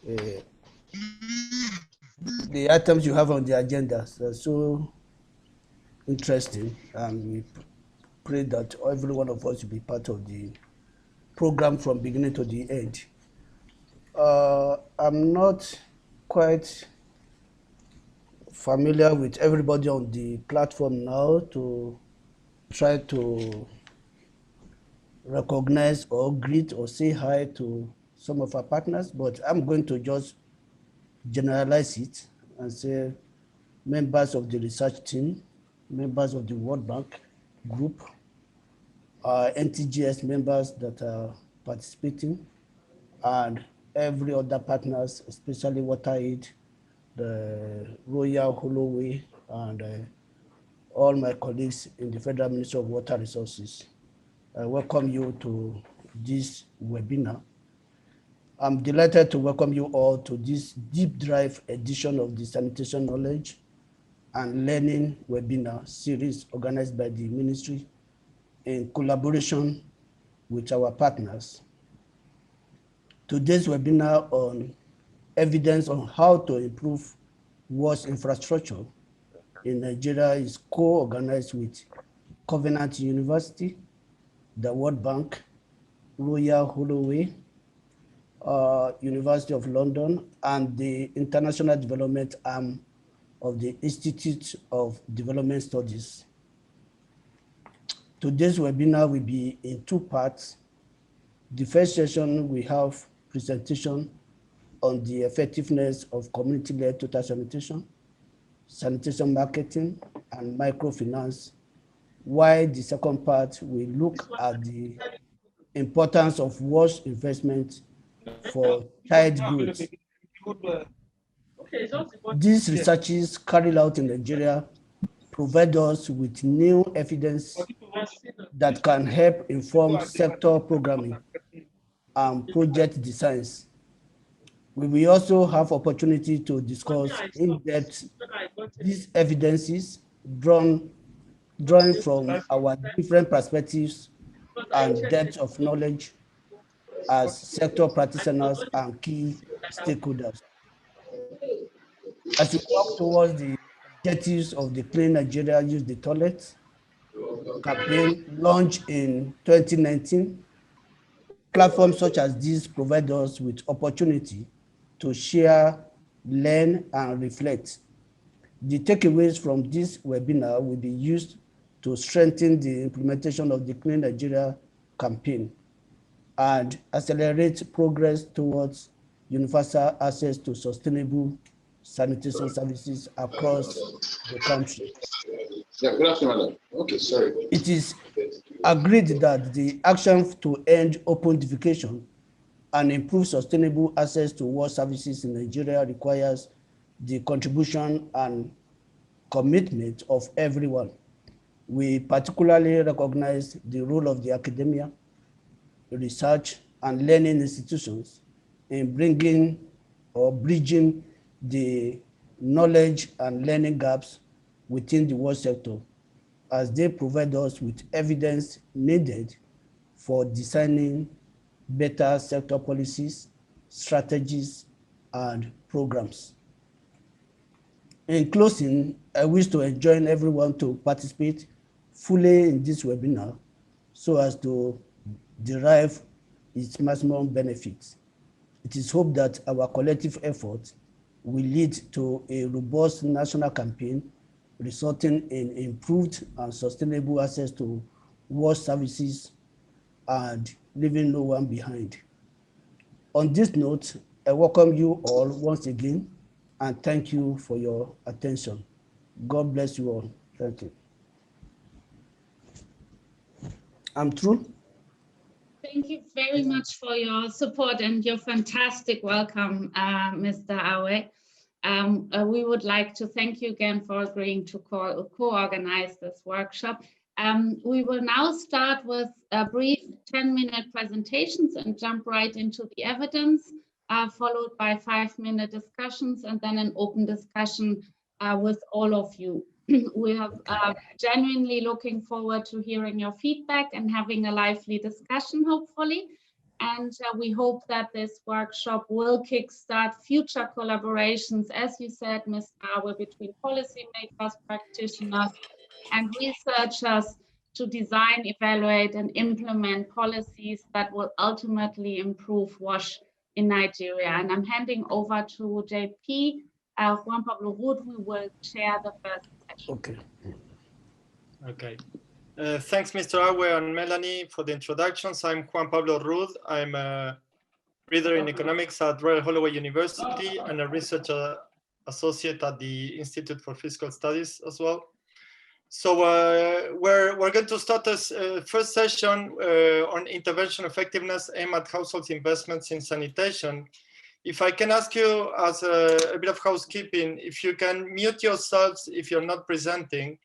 Uh, the items you have on the agenda are so interesting, and we pray that every one of us will be part of the program from beginning to the end. I'm not quite familiar with everybody on the platform now to try to recognize or greet or say hi to some of our partners, but I'm going to just generalize it and say members of the research team, members of the World Bank group, NTGS members that are participating, and every other partners, especially WaterAid, the Royal Holloway, and all my colleagues in the Federal Ministry of Water Resources. I welcome you to this webinar. I'm delighted to welcome you all to this deep dive edition of the Sanitation Knowledge and Learning webinar series organized by the Ministry in collaboration with our partners. Today's webinar on evidence on how to improve waste infrastructure in Nigeria is co-organized with Covenant University, the World Bank, Royal Holloway, University of London, and the International Development Arm of the Institute of Development Studies. Today's webinar will be in two parts. The first session, we have presentation on the effectiveness of community-led total sanitation, sanitation marketing, and microfinance, while the second part will look at the importance of waste investment for child growth. These researches carried out in Nigeria provide us with new evidence that can help inform sector programming and project designs. We will also have opportunity to discuss in depth these evidences drawing from our different perspectives and depth of knowledge as sector practitioners and key stakeholders. As we work towards the objectives of the Clean Nigeria Use the Toilet campaign launched in 2019, platforms such as these provide us with opportunity to share, learn, and reflect. The takeaways from this webinar will be used to strengthen the implementation of the Clean Nigeria campaign and accelerate progress towards universal access to sustainable sanitation services across the country. Yeah, good afternoon, madam. Okay, sorry. It is agreed that the action to end open defecation and improve sustainable access to water services in Nigeria requires the contribution and commitment of everyone. We particularly recognize the role of the academia, research, and learning institutions in bringing or bridging the knowledge and learning gaps within the water sector, as they provide us with evidence needed for designing better sector policies, strategies, and programs. In closing, I wish to enjoin everyone to participate fully in this webinar so as to derive its maximum benefits. It is hoped that our collective efforts will lead to a robust national campaign resulting in improved and sustainable access to water services and leaving no one behind. On this note, I welcome you all once again and thank you for your attention. God bless you all. Thank you. I'm through. Thank you very much for your support and your fantastic welcome, Mr. Awe. We would like to thank you again for agreeing to co-organize this workshop. We will now start with a brief 10-minute presentations and jump right into the evidence, followed by 5-minute discussions and then an open discussion with all of you. We are genuinely looking forward to hearing your feedback and having a lively discussion, hopefully. And we hope that this workshop will kickstart future collaborations, as you said, Ms. Awe, between policymakers, practitioners, and researchers to design, evaluate, and implement policies that will ultimately improve WASH in Nigeria. And I'm handing over to JP. Juan Pablo Ruud, we will chair the first session. Okay. Okay. Thanks, Mr. Awe and Melanie, for the introductions. I'm Juan Pablo Ruud. I'm a reader in economics at Royal Holloway University and a research associate at the Institute for Fiscal Studies as well. So we're going to start this first session on intervention effectiveness aimed at households' investments in sanitation. If I can ask you as a bit of housekeeping, if you can mute yourselves if you're not presenting.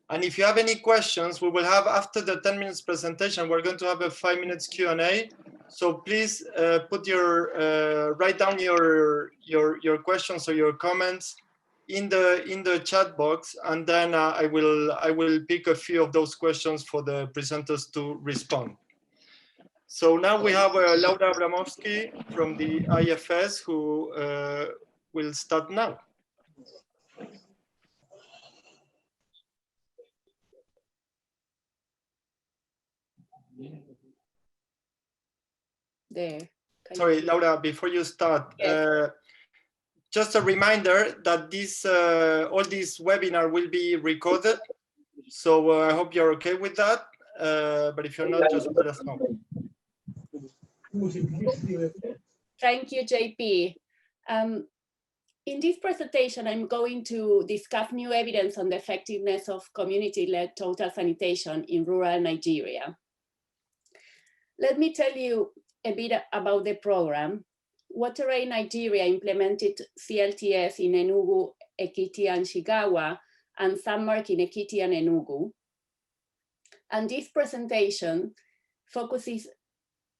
And if you have any questions, we will have, after the 10 minutes presentation, we're going to have a 5 minutes Q&A. So please write down your questions or your comments in the chat box, and then I will pick a few of those questions for the presenters to respond. So now we have Laura Abramovsky from the IFS who will start now. There. Sorry, Laura, before you start, yes. Just a reminder that all these webinar will be recorded. So I hope you're okay with that. But if you're not, just let us know. Thank you, JP. In this presentation, I'm going to discuss new evidence on the effectiveness of community-led total sanitation in rural Nigeria. Let me tell you a bit about the program. WaterAid Nigeria implemented CLTS in Enugu, Ekiti, and Shigawa, and Sanmark in Ekiti and Enugu. And this presentation focuses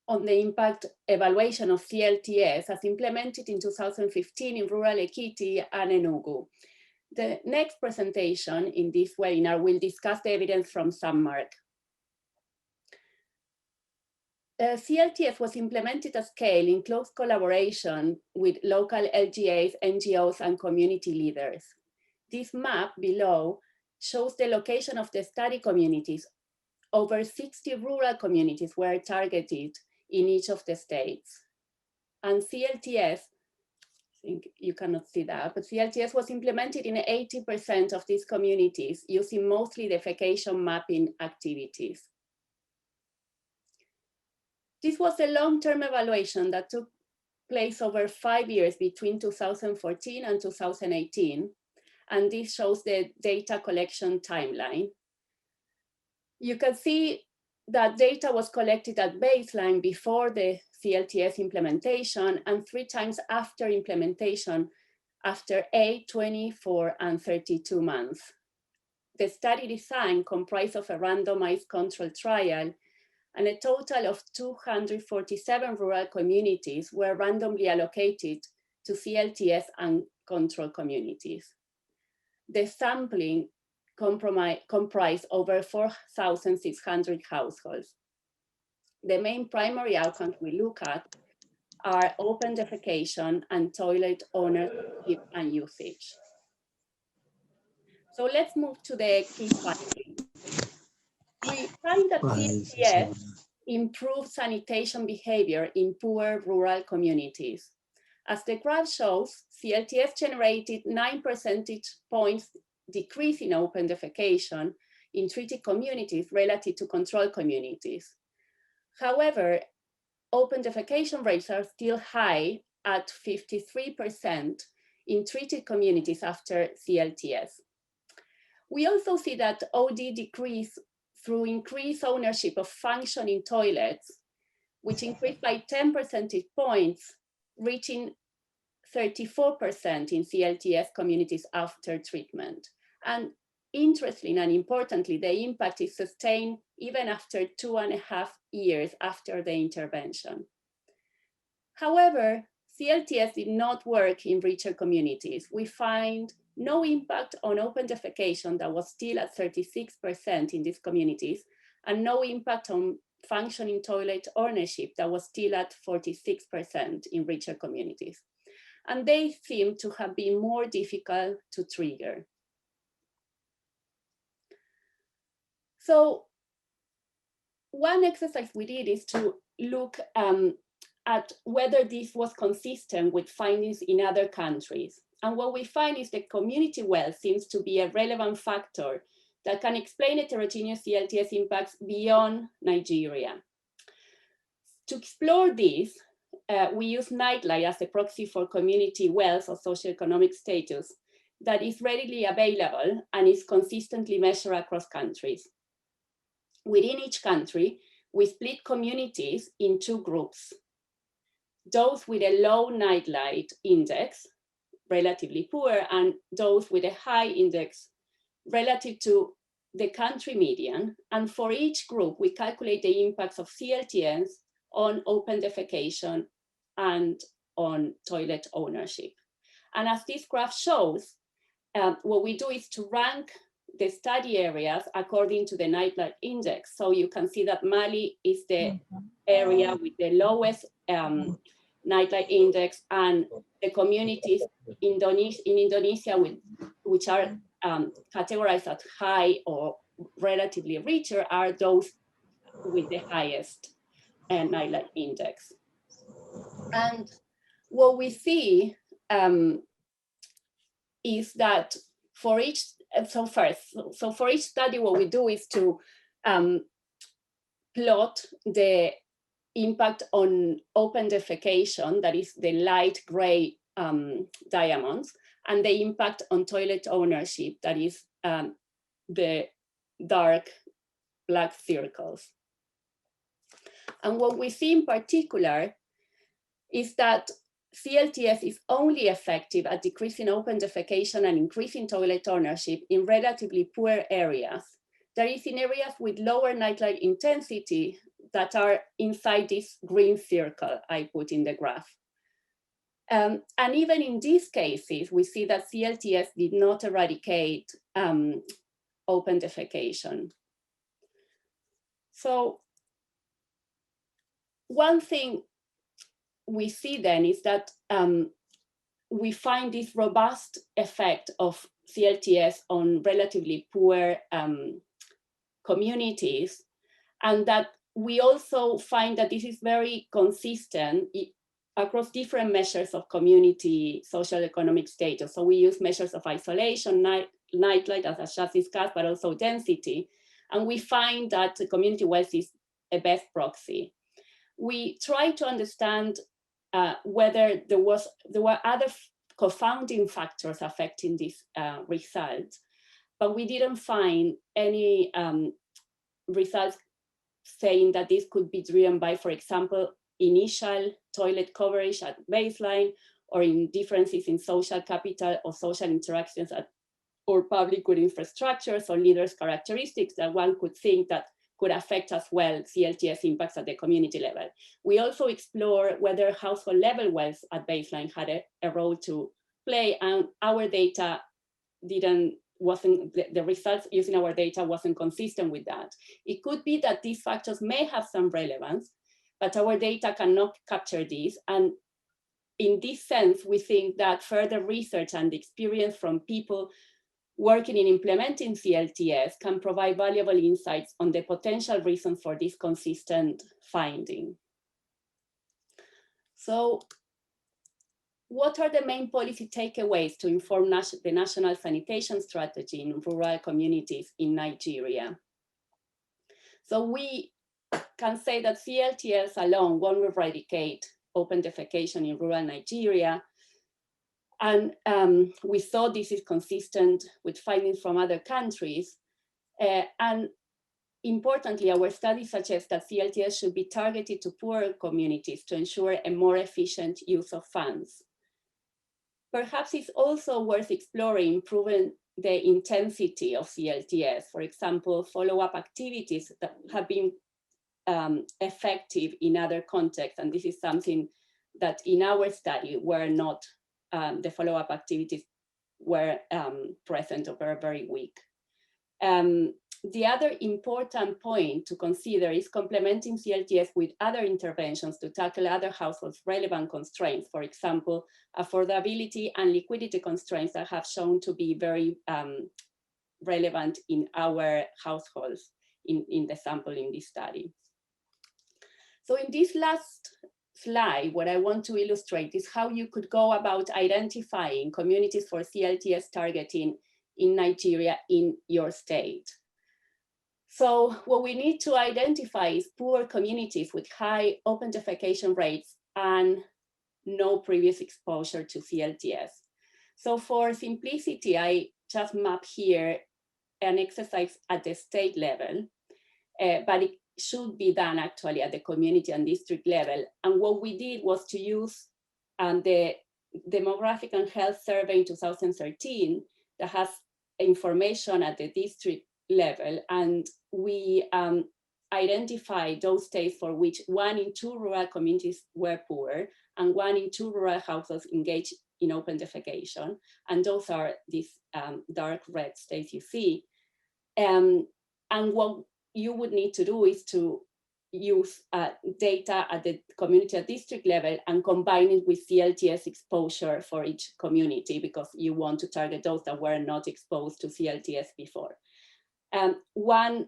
on the impact evaluation of CLTS as implemented in 2015 in rural Ekiti and Enugu. The next presentation in this webinar will discuss the evidence from Sanmark. CLTS was implemented at scale in close collaboration with local LGAs, NGOs, and community leaders. This map below shows the location of the study communities. Over 60 rural communities were targeted in each of the states. And CLTS, I think you cannot see that, but CLTS was implemented in 80% of these communities using mostly defecation mapping activities. This was a long-term evaluation that took place over 5 years between 2014 and 2018. And this shows the data collection timeline. You can see that data was collected at baseline before the CLTS implementation and 3 times after implementation, after 8, 24, and 32 months. The study design comprised of a randomized control trial, and a total of 247 rural communities were randomly allocated to CLTS and control communities. The sampling comprised over 4,600 households. The main primary outcomes we look at are open defecation and toilet ownership and usage. So let's move to the key findings. We find that CLTS improved sanitation behavior in poor rural communities. As the graph shows, CLTS generated 9 percentage points decrease in open defecation in treated communities relative to control communities. However, open defecation rates are still high at 53% in treated communities after CLTS. We also see that OD decreased through increased ownership of functioning toilets, which increased by 10 percentage points, reaching 34% in CLTS communities after treatment. And interestingly and importantly, the impact is sustained even after 2.5 years after the intervention. However, CLTS did not work in richer communities. We find no impact on open defecation that was still at 36% in these communities, and no impact on functioning toilet ownership that was still at 46% in richer communities. And they seem to have been more difficult to trigger. So one exercise we did is to look at whether this was consistent with findings in other countries. And what we find is that community wealth seems to be a relevant factor that can explain heterogeneous CLTS impacts beyond Nigeria. To explore this, we use nightlife as a proxy for community wealth or socioeconomic status that is readily available and is consistently measured across countries. Within each country, we split communities in two groups. Those with a low nightlight index, relatively poor, and those with a high index relative to the country median. And for each group, we calculate the impacts of CLTS on open defecation and on toilet ownership. And as this graph shows, what we do is to rank the study areas according to the nightlight index. So you can see that Mali is the area with the lowest nightlight index, and the communities in Indonesia which are categorized as high or relatively richer are those with the highest nightlight index. And what we see is that for each, so for each study, what we do is to plot the impact on open defecation, that is the light gray diamonds, and the impact on toilet ownership, that is the dark black circles. And what we see in particular is that CLTS is only effective at decreasing open defecation and increasing toilet ownership in relatively poor areas. That is, in areas with lower nightlight intensity that are inside this green circle I put in the graph. And even in these cases, we see that CLTS did not eradicate open defecation. So one thing we see then is that we find this robust effect of CLTS on relatively poor communities, and that we also find that this is very consistent across different measures of community social economic status. So we use measures of isolation, nightlight, as I just discussed, but also density. And we find that the community wealth is a best proxy. We try to understand whether there were other confounding factors affecting this result, but we didn't find any results saying that this could be driven by, for example, initial toilet coverage at baseline, or in differences in social capital or social interactions or public good infrastructures or leaders' characteristics that one could think that could affect as well CLTS impacts at the community level. We also explore whether household level wealth at baseline had a role to play, and our data the results using our data wasn't consistent with that. It could be that these factors may have some relevance, but our data cannot capture these. And in this sense, we think that further research and experience from people working in implementing CLTS can provide valuable insights on the potential reasons for this consistent finding. So what are the main policy takeaways to inform the national sanitation strategy in rural communities in Nigeria? So we can say that CLTS alone won't eradicate open defecation in rural Nigeria. And we thought this is consistent with findings from other countries. And importantly, our study suggests that CLTS should be targeted to poorer communities to ensure a more efficient use of funds. Perhaps it's also worth exploring improving the intensity of CLTS. For example, follow-up activities that have been effective in other contexts. And this is something that in our study were not, the follow-up activities were present or were very weak. The other important point to consider is complementing CLTS with other interventions to tackle other households relevant constraints, for example, affordability and liquidity constraints that have shown to be very relevant in our households in the sample in this study. So in this last slide, what I want to illustrate is how you could go about identifying communities for CLTS targeting in Nigeria in your state. So what we need to identify is poor communities with high open defecation rates and no previous exposure to CLTS. So for simplicity, I just map here an exercise at the state level, but it should be done actually at the community and district level. And what we did was to use the Demographic and Health Survey in 2013 that has information at the district level, and we identified those states for which 1 in 2 rural communities were poor and 1 in 2 rural households engaged in open defecation. And those are these dark red states you see. And what you would need to do is to use data at the community and district level and combine it with CLTS exposure for each community, because you want to target those that were not exposed to CLTS before. One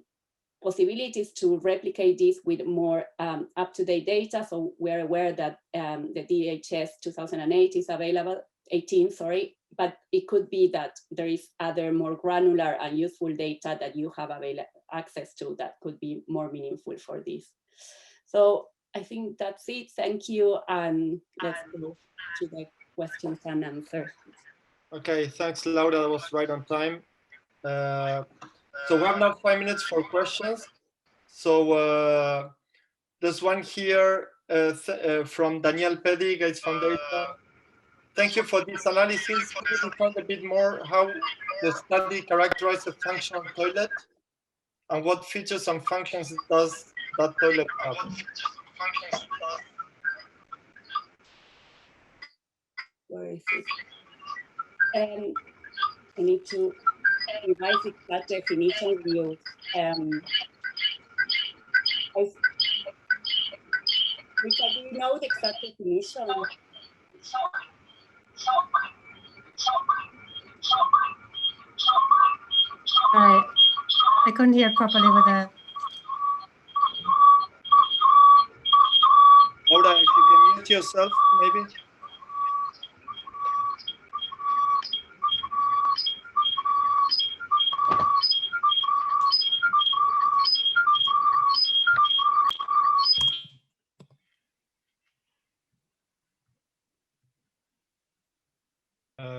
possibility is to replicate this with more up-to-date data. So we're aware that the DHS 2008 is available, 18, sorry, but it could be that there is other more granular and useful data that you have access to that could be more meaningful for this. So I think that's it. Thank you. And let's go to the questions and answers. Okay, thanks, Laura. That was right on time. So we have now 5 minutes for questions. So there's one here from Daniel Pedi, Gates Foundation. Thank you for this analysis. Could you define a bit more how the study characterizes a functional toilet and what features and functions does that toilet have? Where is it? I need to revise that definition view. Rita, do you know the exact definition? I couldn't hear properly with the. Laura, if you can mute yourself, maybe.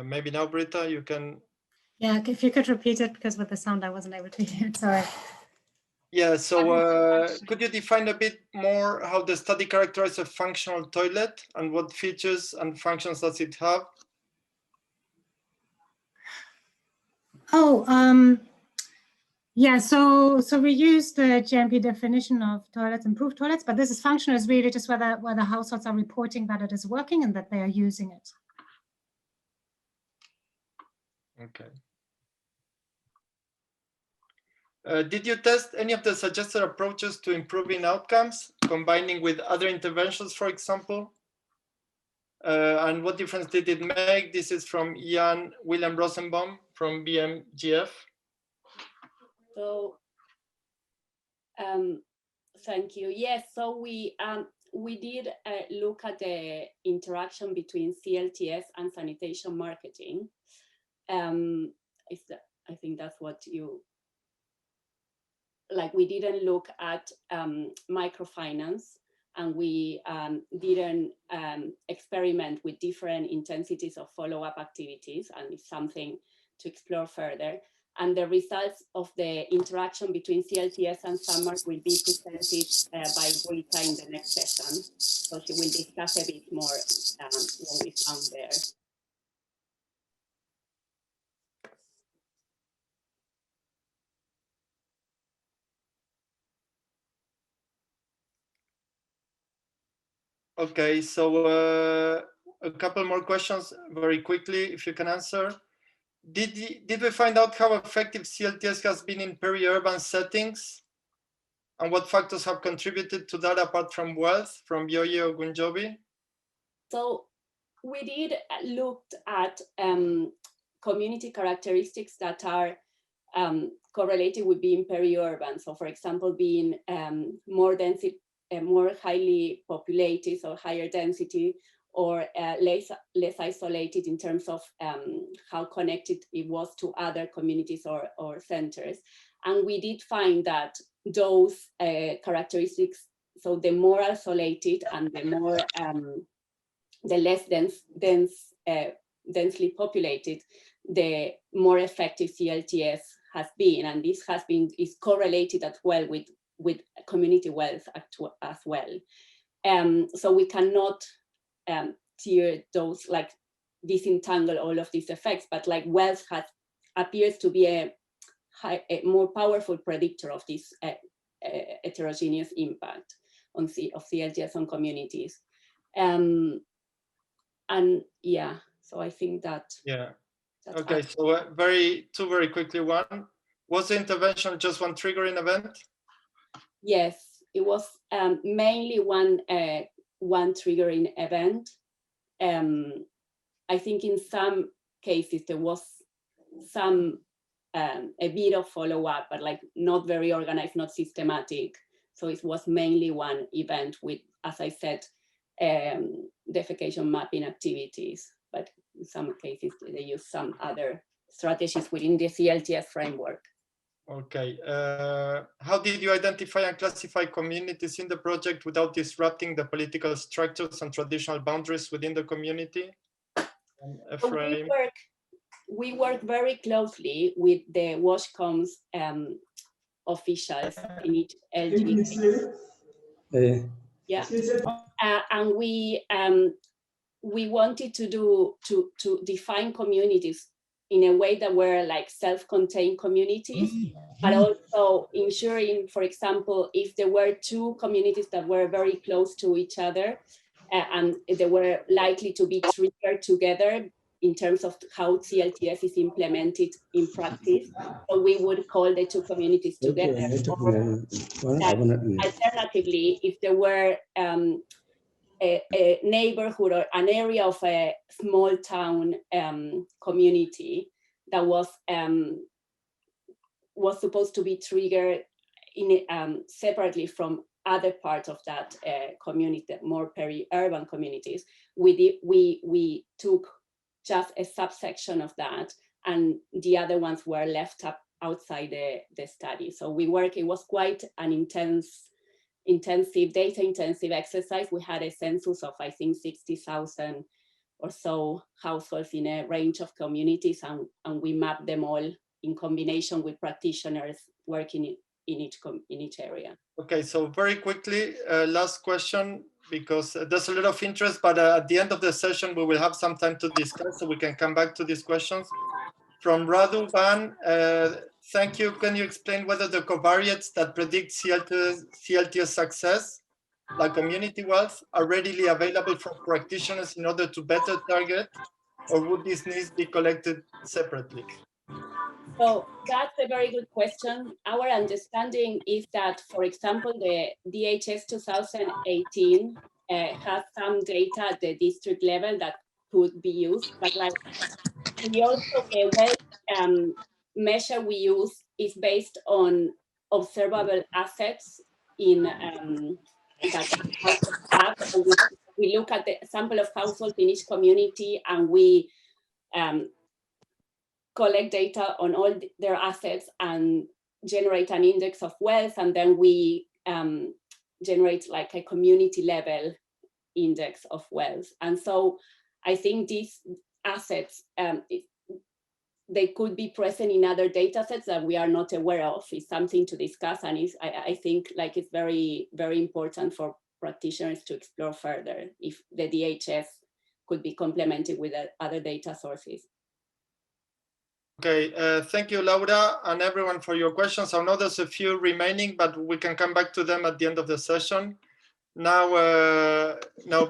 Maybe now, Britta, you can. Yeah, if you could repeat it, because with the sound I wasn't able to hear it. Sorry. Yeah, so could you define a bit more how the study characterizes a functional toilet and what features and functions does it have? Oh, yeah, so we use the GMP definition of toilets, improved toilets, but this is functional is really just whether households are reporting that it is working and that they are using it. Okay. Did you test any of the suggested approaches to improving outcomes, combining with other interventions, for example? And what difference did it make? This is from Ian William Rosenbaum from BMGF. So, thank you. Yes, so we did look at the interaction between CLTS and sanitation marketing. I think that's what you, like, we didn't look at microfinance, and we didn't experiment with different intensities of follow-up activities, and it's something to explore further. And the results of the interaction between CLTS and SAMMARK will be presented by Rita in the next session. So she will discuss a bit more what we found there. Okay, so a couple more questions very quickly, if you can answer. did we find out how effective CLTS has been in peri-urban settings? And what factors have contributed to that apart from wealth, from Yoye or Gunjobi? So we did look at community characteristics that are correlated with being peri-urban. So for example, being more highly populated or higher density, or less isolated in terms of how connected it was to other communities or centers. And we did find that those characteristics, so the more isolated and the more the less densely populated, the more effective CLTS has been, and this is correlated as well with community wealth as well. So we cannot tier those, like disentangle all of these effects, but like wealth appears to be a more powerful predictor of this heterogeneous impact of CLTS on communities. And yeah, so I think that. Yeah. Okay, so two very quickly. One, was the intervention just one triggering event? Yes, it was mainly one triggering event. I think in some cases there was a bit of follow-up, but like not very organized, not systematic. So it was mainly one event with, as I said, defecation mapping activities, but in some cases they use some other strategies within the CLTS framework. Okay, how did you identify and classify communities in the project without disrupting the political structures and traditional boundaries within the community? So we work very closely with the WashComs officials in each LG. Yeah, and we wanted to define communities in a way that were like self-contained communities, but also ensuring, for example, if there were two communities that were very close to each other and they were likely to be triggered together in terms of how CLTS is implemented in practice, so we would call the two communities together. Alternatively, if there were a neighborhood or an area of a small town community that was supposed to be triggered separately from other parts of that community, more peri-urban communities, we took just a subsection of that, and the other ones were left up outside the study. So it was quite an data-intensive exercise. We had a census of, I think, 60,000 or so households in a range of communities, and we mapped them all in combination with practitioners working in each area. Okay, so very quickly, last question, because there's a lot of interest, but at the end of the session, we will have some time to discuss, so we can come back to these questions. From Radu Ban, thank you. Can you explain whether the covariates that predict CLTS success, like community wealth, are readily available for practitioners in order to better target, or would these needs be collected separately? So that's a very good question. Our understanding is that, for example, the DHS 2018 has some data at the district level that could be used, but like we also, the wealth measure we use is based on observable assets in that households have. So we look at the sample of households in each community, and we collect data on all their assets and generate an index of wealth, and then we generate like a community level index of wealth. And so I think these assets, they could be present in other data sets that we are not aware of. It's something to discuss, and I think like it's very, very important for practitioners to explore further if the DHS could be complemented with other data sources. Okay, thank you, Laura, and everyone for your questions. I know there's a few remaining, but we can come back to them at the end of the session. Now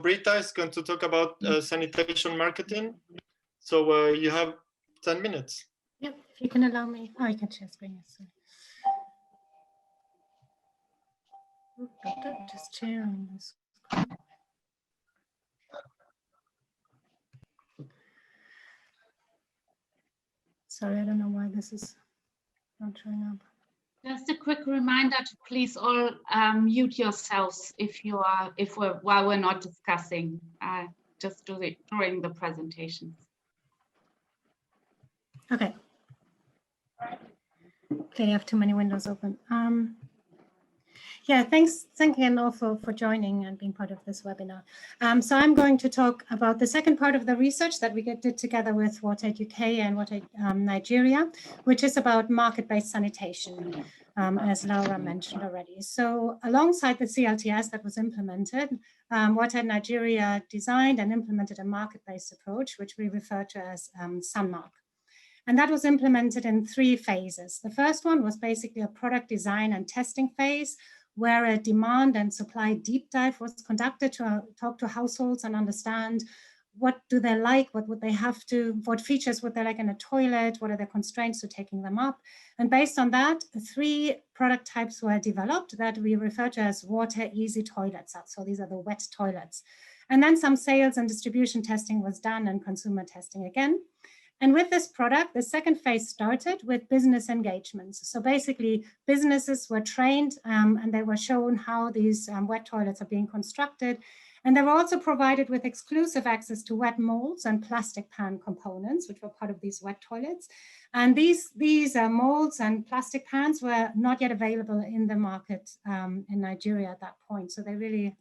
Britta is going to talk about sanitation marketing. So you have 10 minutes. Yep, if you can allow me. Oh, you can share screen. Sorry. Just sharing this. Sorry, I don't know why this is not showing up. Just a quick reminder to please all mute yourselves while we're not discussing. Just do it during the presentations. Okay. Okay, I have too many windows open. Yeah, thanks again all for joining and being part of this webinar. So I'm going to talk about the second part of the research that we did together with WaterAid UK and WaterAid Nigeria, which is about market-based sanitation, as Laura mentioned already. So alongside the CLTS that was implemented, WaterAid Nigeria designed and implemented a market-based approach, which we refer to as SunMark. And that was implemented in 3 phases. The first one was basically a product design and testing phase, where a demand and supply deep dive was conducted to talk to households and understand what do they like, what would they have to, what features would they like in a toilet, what are the constraints to taking them up. And based on that, 3 product types were developed that we refer to as water easy toilets. So these are the wet toilets. And then some sales and distribution testing was done and consumer testing again. And with this product, the second phase started with business engagements. So basically, businesses were trained and they were shown how these wet toilets are being constructed. And they were also provided with exclusive access to wet molds and plastic pan components, which were part of these wet toilets. And these molds and plastic pans were not yet available in the market in Nigeria at that point. So they really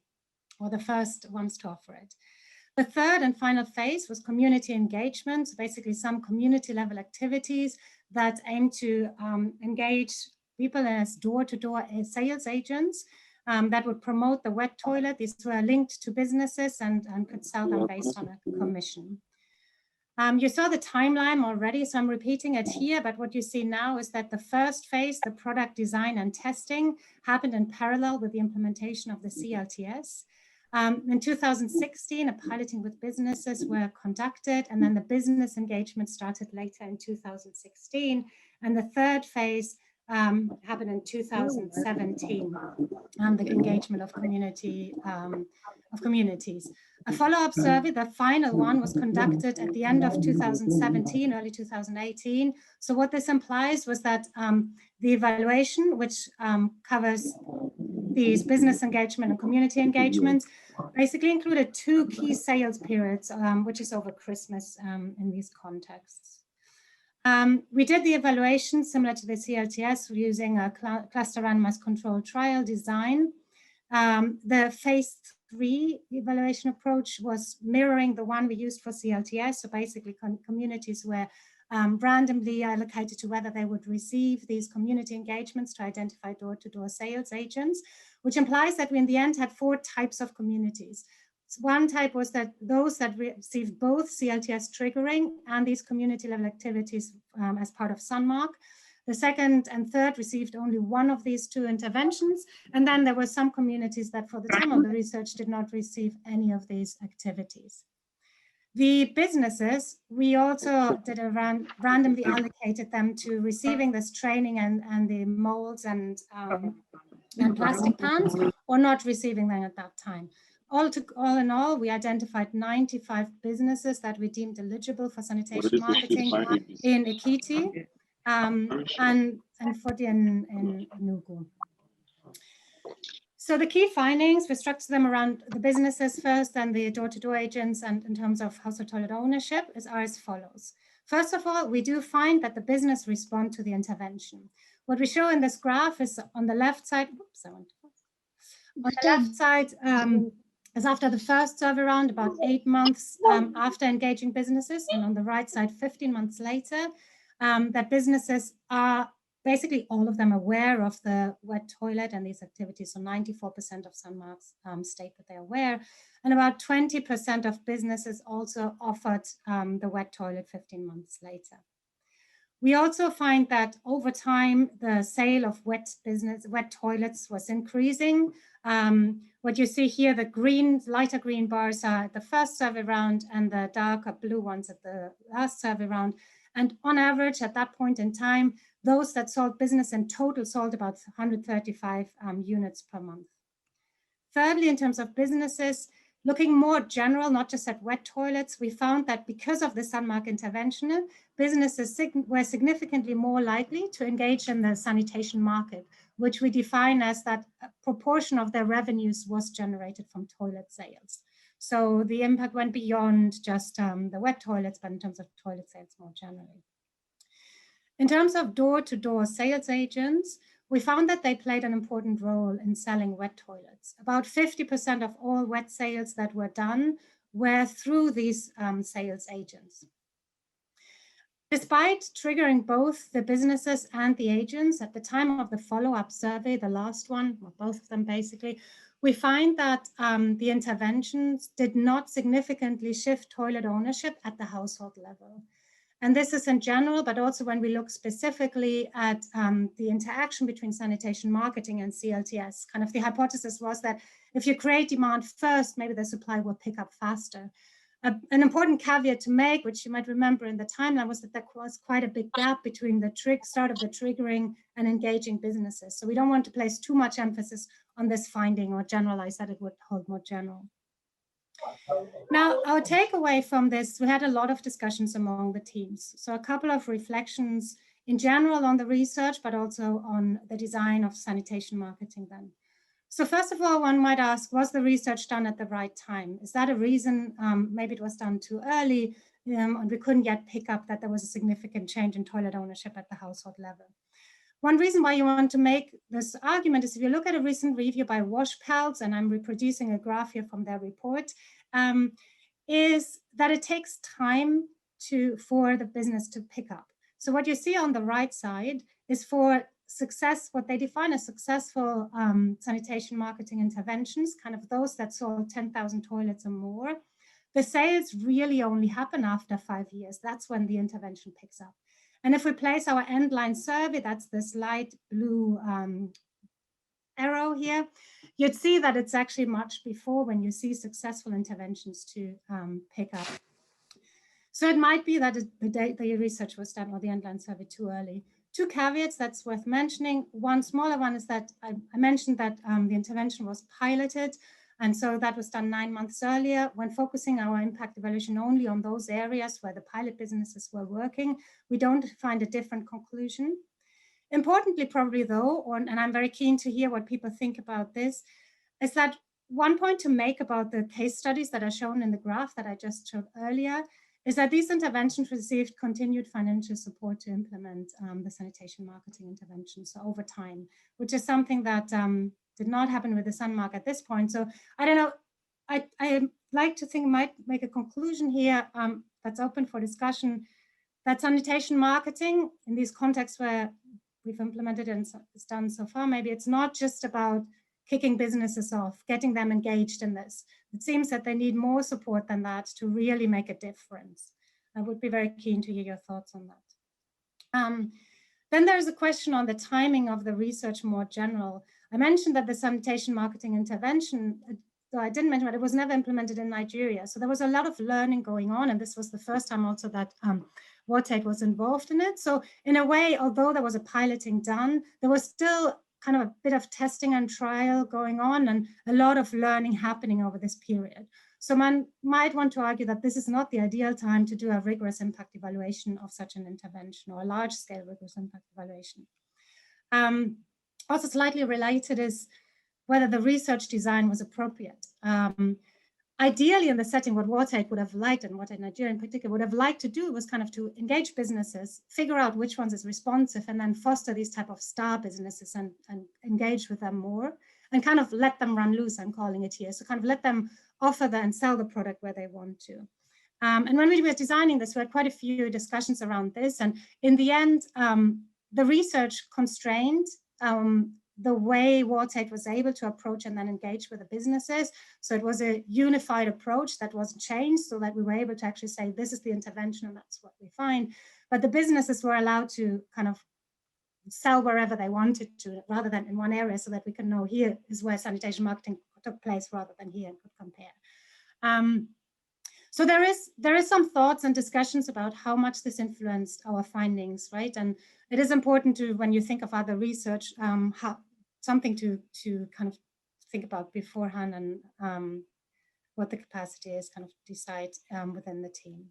were the first ones to offer it. The third and final phase was community engagement, so basically some community level activities that aim to engage people as door-to-door sales agents that would promote the wet toilet. These were linked to businesses and could sell them based on a commission. You saw the timeline already, so I'm repeating it here, but what you see now is that the first phase, the product design and testing, happened in parallel with the implementation of the CLTS. In 2016, a piloting with businesses were conducted, and then the business engagement started later in 2016. And the third phase happened in 2017, the engagement of communities. A follow-up survey, the final one, was conducted at the end of 2017, early 2018. So what this implies was that the evaluation, which covers these business engagement and community engagements, basically included 2 key sales periods, which is over Christmas in these contexts. We did the evaluation similar to the CLTS using a cluster randomized controlled trial design. The phase 3 evaluation approach was mirroring the one we used for CLTS. So basically communities were randomly allocated to whether they would receive these community engagements to identify door-to-door sales agents, which implies that we in the end had 4 types of communities. So one type was that those that received both CLTS triggering and these community level activities as part of SunMark. The second and third received only one of these 2 interventions. And then there were some communities that for the time of the research did not receive any of these activities. The businesses, we also did randomly allocated them to receiving this training and the molds and plastic pans, or not receiving them at that time. All in all, we identified 95 businesses that we deemed eligible for sanitation marketing in Ekiti and 40 in Enugu. So the key findings, we structured them around the businesses first and the door-to-door agents, and in terms of household toilet ownership are as follows. First of all, we do find that the business respond to the intervention. What we show in this graph is on the left side, is after the first survey round, about 8 months after engaging businesses, and on the right side, 15 months later, that businesses are basically all of them aware of the wet toilet and these activities. So 94% of SunMarks state that they're aware, and about 20% of businesses also offered the wet toilet 15 months later. We also find that over time, the sale of wet toilets was increasing. What you see here, the lighter green bars are at the first survey round and the darker blue ones at the last survey round. And on average, at that point in time, those that sold business in total sold about 135 units per month. Thirdly, in terms of businesses, looking more general, not just at wet toilets, we found that because of the Sunmark intervention, businesses were significantly more likely to engage in the sanitation market, which we define as that a proportion of their revenues was generated from toilet sales. So the impact went beyond just the wet toilets, but in terms of toilet sales more generally. In terms of door-to-door sales agents, we found that they played an important role in selling wet toilets. About 50% of all wet sales that were done were through these sales agents. Despite triggering both the businesses and the agents, at the time of the follow-up survey, the last one, or both of them basically, we find that the interventions did not significantly shift toilet ownership at the household level. And this is in general, but also when we look specifically at the interaction between sanitation marketing and CLTS. Kind of the hypothesis was that if you create demand first, maybe the supply will pick up faster. An important caveat to make, which you might remember in the timeline, was that there was quite a big gap between the start of the triggering and engaging businesses. So we don't want to place too much emphasis on this finding or generalize that it would hold more general. Now, our takeaway from this, we had a lot of discussions among the teams. So a couple of reflections in general on the research, but also on the design of sanitation marketing then. So first of all, one might ask, was the research done at the right time? Is that a reason? Maybe it was done too early and we couldn't yet pick up that there was a significant change in toilet ownership at the household level. One reason why you want to make this argument is if you look at a recent review by WashPals, and I'm reproducing a graph here from their report, is that it takes time for the business to pick up. So what you see on the right side is for success, what they define as successful sanitation marketing interventions, kind of those that sold 10,000 toilets or more. The sales really only happen after 5 years. That's when the intervention picks up. And if we place our endline survey, that's this light blue arrow here, you'd see that it's actually much before when you see successful interventions to pick up. So it might be that the research was done or the endline survey too early. Two caveats that's worth mentioning. One smaller one is that I mentioned that the intervention was piloted. And so that was done 9 months earlier. When focusing our impact evaluation only on those areas where the pilot businesses were working, we don't find a different conclusion. Importantly, probably though, and I'm very keen to hear what people think about this, is that one point to make about the case studies that are shown in the graph that I just showed earlier is that these interventions received continued financial support to implement the sanitation marketing interventions over time, which is something that did not happen with the Sunmark at this point. So I don't know, I like to think might make a conclusion here that's open for discussion, that sanitation marketing in these contexts where we've implemented and it's done so far, maybe it's not just about kicking businesses off, getting them engaged in this. It seems that they need more support than that to really make a difference. I would be very keen to hear your thoughts on that. Then there's a question on the timing of the research more general. I mentioned that the sanitation marketing intervention, though I didn't mention that it was never implemented in Nigeria. So there was a lot of learning going on, and this was the first time also that WaterAid was involved in it. So in a way, although there was a piloting done, there was still kind of a bit of testing and trial going on and a lot of learning happening over this period. So one might want to argue that this is not the ideal time to do a rigorous impact evaluation of such an intervention or a large-scale rigorous impact evaluation. Also slightly related is whether the research design was appropriate. Ideally, in the setting, what WaterAid would have liked, and what Nigeria in particular would have liked to do, was kind of to engage businesses, figure out which ones is responsive, and then foster these type of star businesses and engage with them more, and kind of let them run loose, I'm calling it here. So kind of let them offer and sell the product where they want to. And when we were designing this, we had quite a few discussions around this. And in the end, the research constrained the way WaterAid was able to approach and then engage with the businesses. So it was a unified approach that wasn't changed, so that we were able to actually say, this is the intervention and that's what we find. But the businesses were allowed to kind of sell wherever they wanted to, rather than in one area, so that we can know here is where sanitation marketing took place rather than here and could compare. So there is some thoughts and discussions about how much this influenced our findings, right? And it is important to, when you think of other research, something to kind of think about beforehand, and what the capacity is, kind of decide within the team.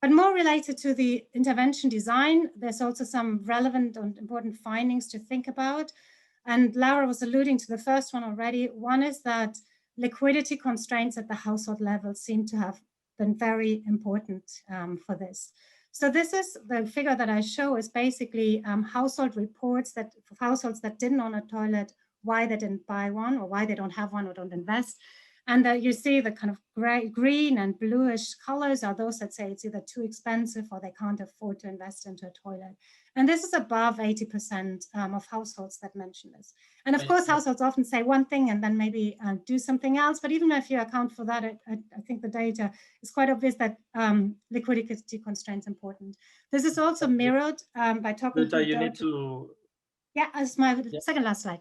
But more related to the intervention design, there's also some relevant and important findings to think about. And Laura was alluding to the first one already. One is that liquidity constraints at the household level seem to have been very important for this. So this is the figure that I show is basically household reports that for households that didn't own a toilet, why they didn't buy one, or why they don't have one or don't invest. And you see the kind of green and bluish colors are those that say it's either too expensive or they can't afford to invest into a toilet. And this is above 80% of households that mention this. And of course, households often say one thing and then maybe do something else. But even if you account for that, I think the data is quite obvious that liquidity constraints important. This is also mirrored by talking to you need to. Yeah, as my second last slide.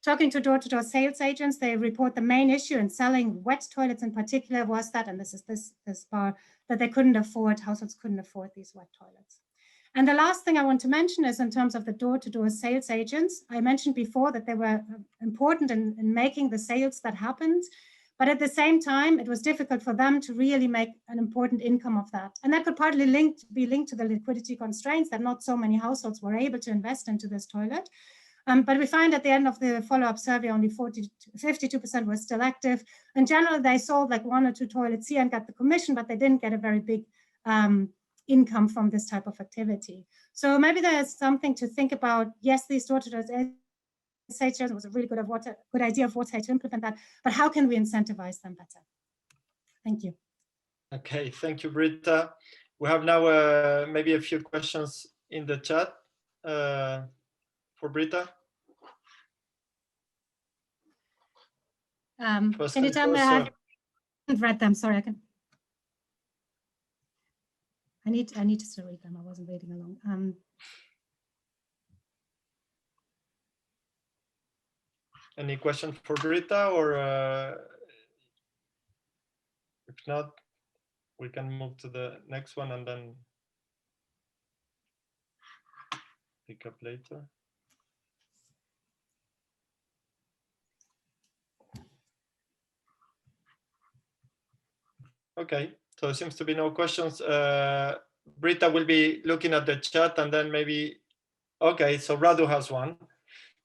Talking to door-to-door sales agents, they report the main issue in selling wet toilets in particular was that, and this is this bar, that they couldn't afford, households couldn't afford these wet toilets. And the last thing I want to mention is in terms of the door-to-door sales agents. I mentioned before that they were important in making the sales that happened, but at the same time, it was difficult for them to really make an important income of that. And that could partly be linked to the liquidity constraints that not so many households were able to invest into this toilet. But we find at the end of the follow-up survey, only 52% were still active. In general, they sold like 1 or 2 toilets here and got the commission, but they didn't get a very big income from this type of activity. So maybe there's something to think about. Yes, these door-to-door sales was a really good idea of what to implement that, but how can we incentivize them better? Thank you. Okay, thank you, Britta. We have now maybe a few questions in the chat for Britta. Can you tell me? I haven't read them. Sorry, I need to still read them. I wasn't reading along. Any question for Britta, or if not, we can move to the next one and then pick up later. Okay, so there seems to be no questions. Britta will be looking at the chat and then maybe, okay, so Radu has one.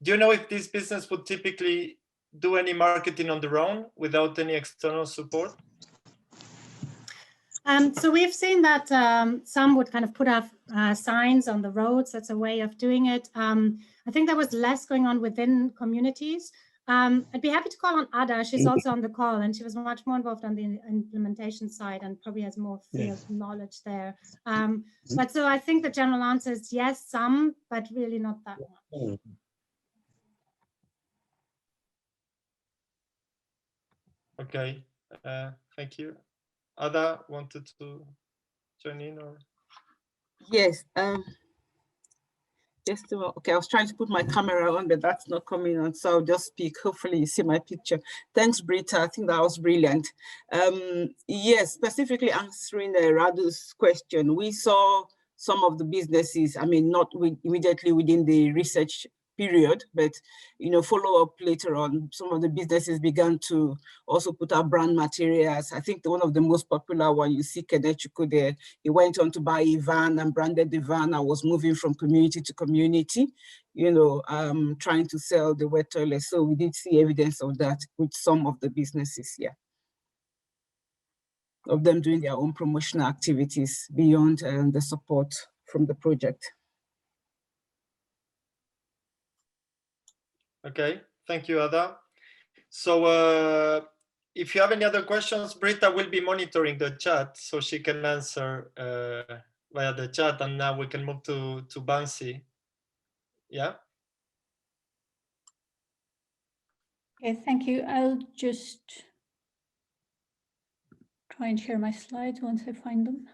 Do you know if this business would typically do any marketing on their own without any external support? So we've seen that some would kind of put up signs on the roads. That's a way of doing it. I think there was less going on within communities. I'd be happy to call on Ada. She's also on the call, and she was much more involved on the implementation side and probably has more field knowledge there. But so I think the general answer is yes, some, but really not that much. Okay, thank you. Ada wanted to join in, or? Yes. Okay, I was trying to put my camera on, but that's not coming on, so I'll just speak. Hopefully you see my picture. Thanks, Britta. I think that was brilliant. Yes, specifically answering Radu's question, we saw some of the businesses, I mean, not immediately within the research period, but follow up later on. Some of the businesses began to also put out brand materials. I think one of the most popular one, you see Kenechukwu there, he went on to buy a van and branded the van and was moving from community to community, trying to sell the wet toilet. So we did see evidence of that with some of the businesses here, of them doing their own promotional activities beyond the support from the project. Okay, thank you, Ada. So if you have any other questions, Britta will be monitoring the chat so she can answer via the chat, and now we can move to Bansi. Yeah. Okay, thank you. I'll just try and share my slides once I find them.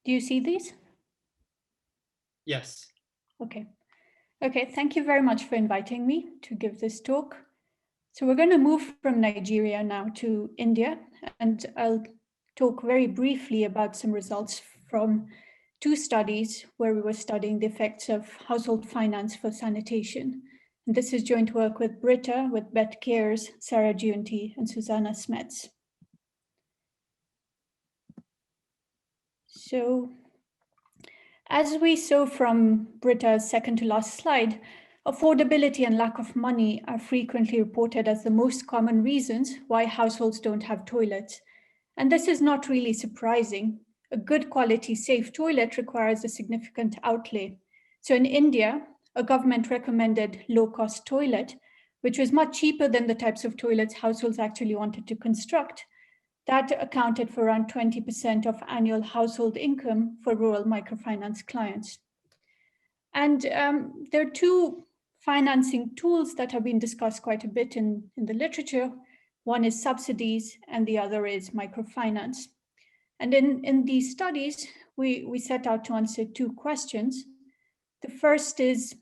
Do you see these? Yes. Okay. Okay, thank you very much for inviting me to give this talk. So we're going to move from Nigeria now to India, and I'll talk very briefly about some results from 2 studies where we were studying the effects of household finance for sanitation. And this is joint work with Britta, with Beth Cares, Sarah Giunti, and Susanna Smets. So as we saw from Britta's second to last slide, affordability and lack of money are frequently reported as the most common reasons why households don't have toilets. And this is not really surprising. A good quality safe toilet requires a significant outlay. So in India, a government recommended low-cost toilet, which was much cheaper than the types of toilets households actually wanted to construct. That accounted for around 20% of annual household income for rural microfinance clients. And there are 2 financing tools that have been discussed quite a bit in the literature. One is subsidies and the other is microfinance. And in these studies, we set out to answer 2 questions. The first is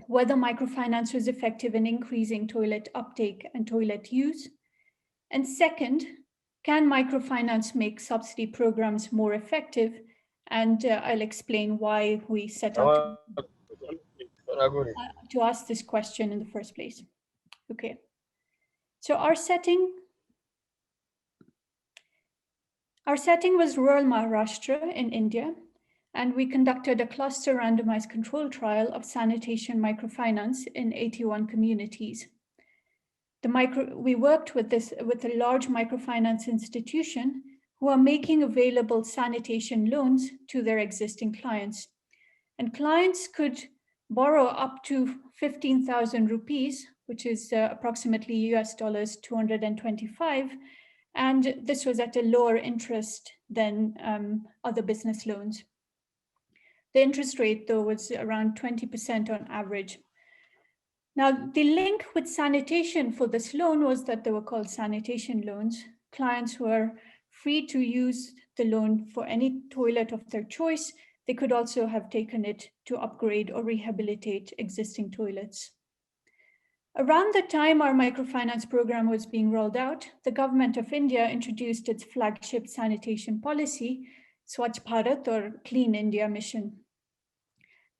whether microfinance was effective in increasing toilet uptake and toilet use. And second, can microfinance make subsidy programs more effective? And I'll explain why we set out to ask this question in the first place. Okay, so our setting was rural Maharashtra in India, and we conducted a cluster randomized control trial of sanitation microfinance in 81 communities. We worked with a large microfinance institution who are making available sanitation loans to their existing clients. And clients could borrow up to 15,000 rupees, which is approximately US dollars 225. And this was at a lower interest than other business loans. The interest rate, though, was around 20% on average. Now, the link with sanitation for this loan was that they were called sanitation loans. Clients were free to use the loan for any toilet of their choice. They could also have taken it to upgrade or rehabilitate existing toilets. Around the time our microfinance program was being rolled out, the government of India introduced its flagship sanitation policy, Swachh Bharat or Clean India mission.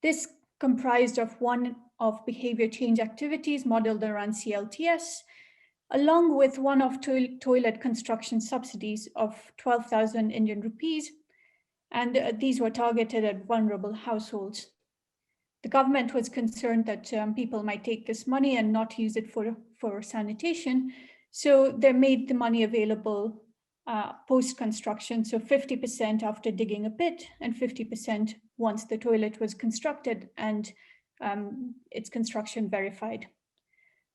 This comprised of one of behavior change activities modeled around CLTS, along with one of toilet construction subsidies of 12,000 Indian rupees. And these were targeted at vulnerable households. The government was concerned that people might take this money and not use it for sanitation. So they made the money available post-construction. So 50% after digging a pit and 50% once the toilet was constructed and its construction verified.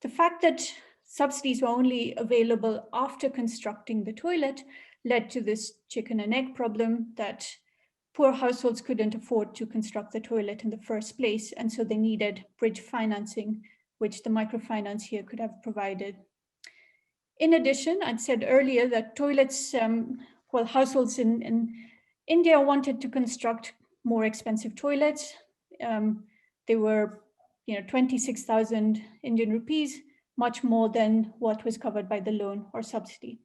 The fact that subsidies were only available after constructing the toilet led to this chicken and egg problem that poor households couldn't afford to construct the toilet in the first place, and so they needed bridge financing, which the microfinance here could have provided. In addition, I'd said earlier that toilets, households in India wanted to construct more expensive toilets. They were 26,000 Indian rupees, much more than what was covered by the loan or subsidy.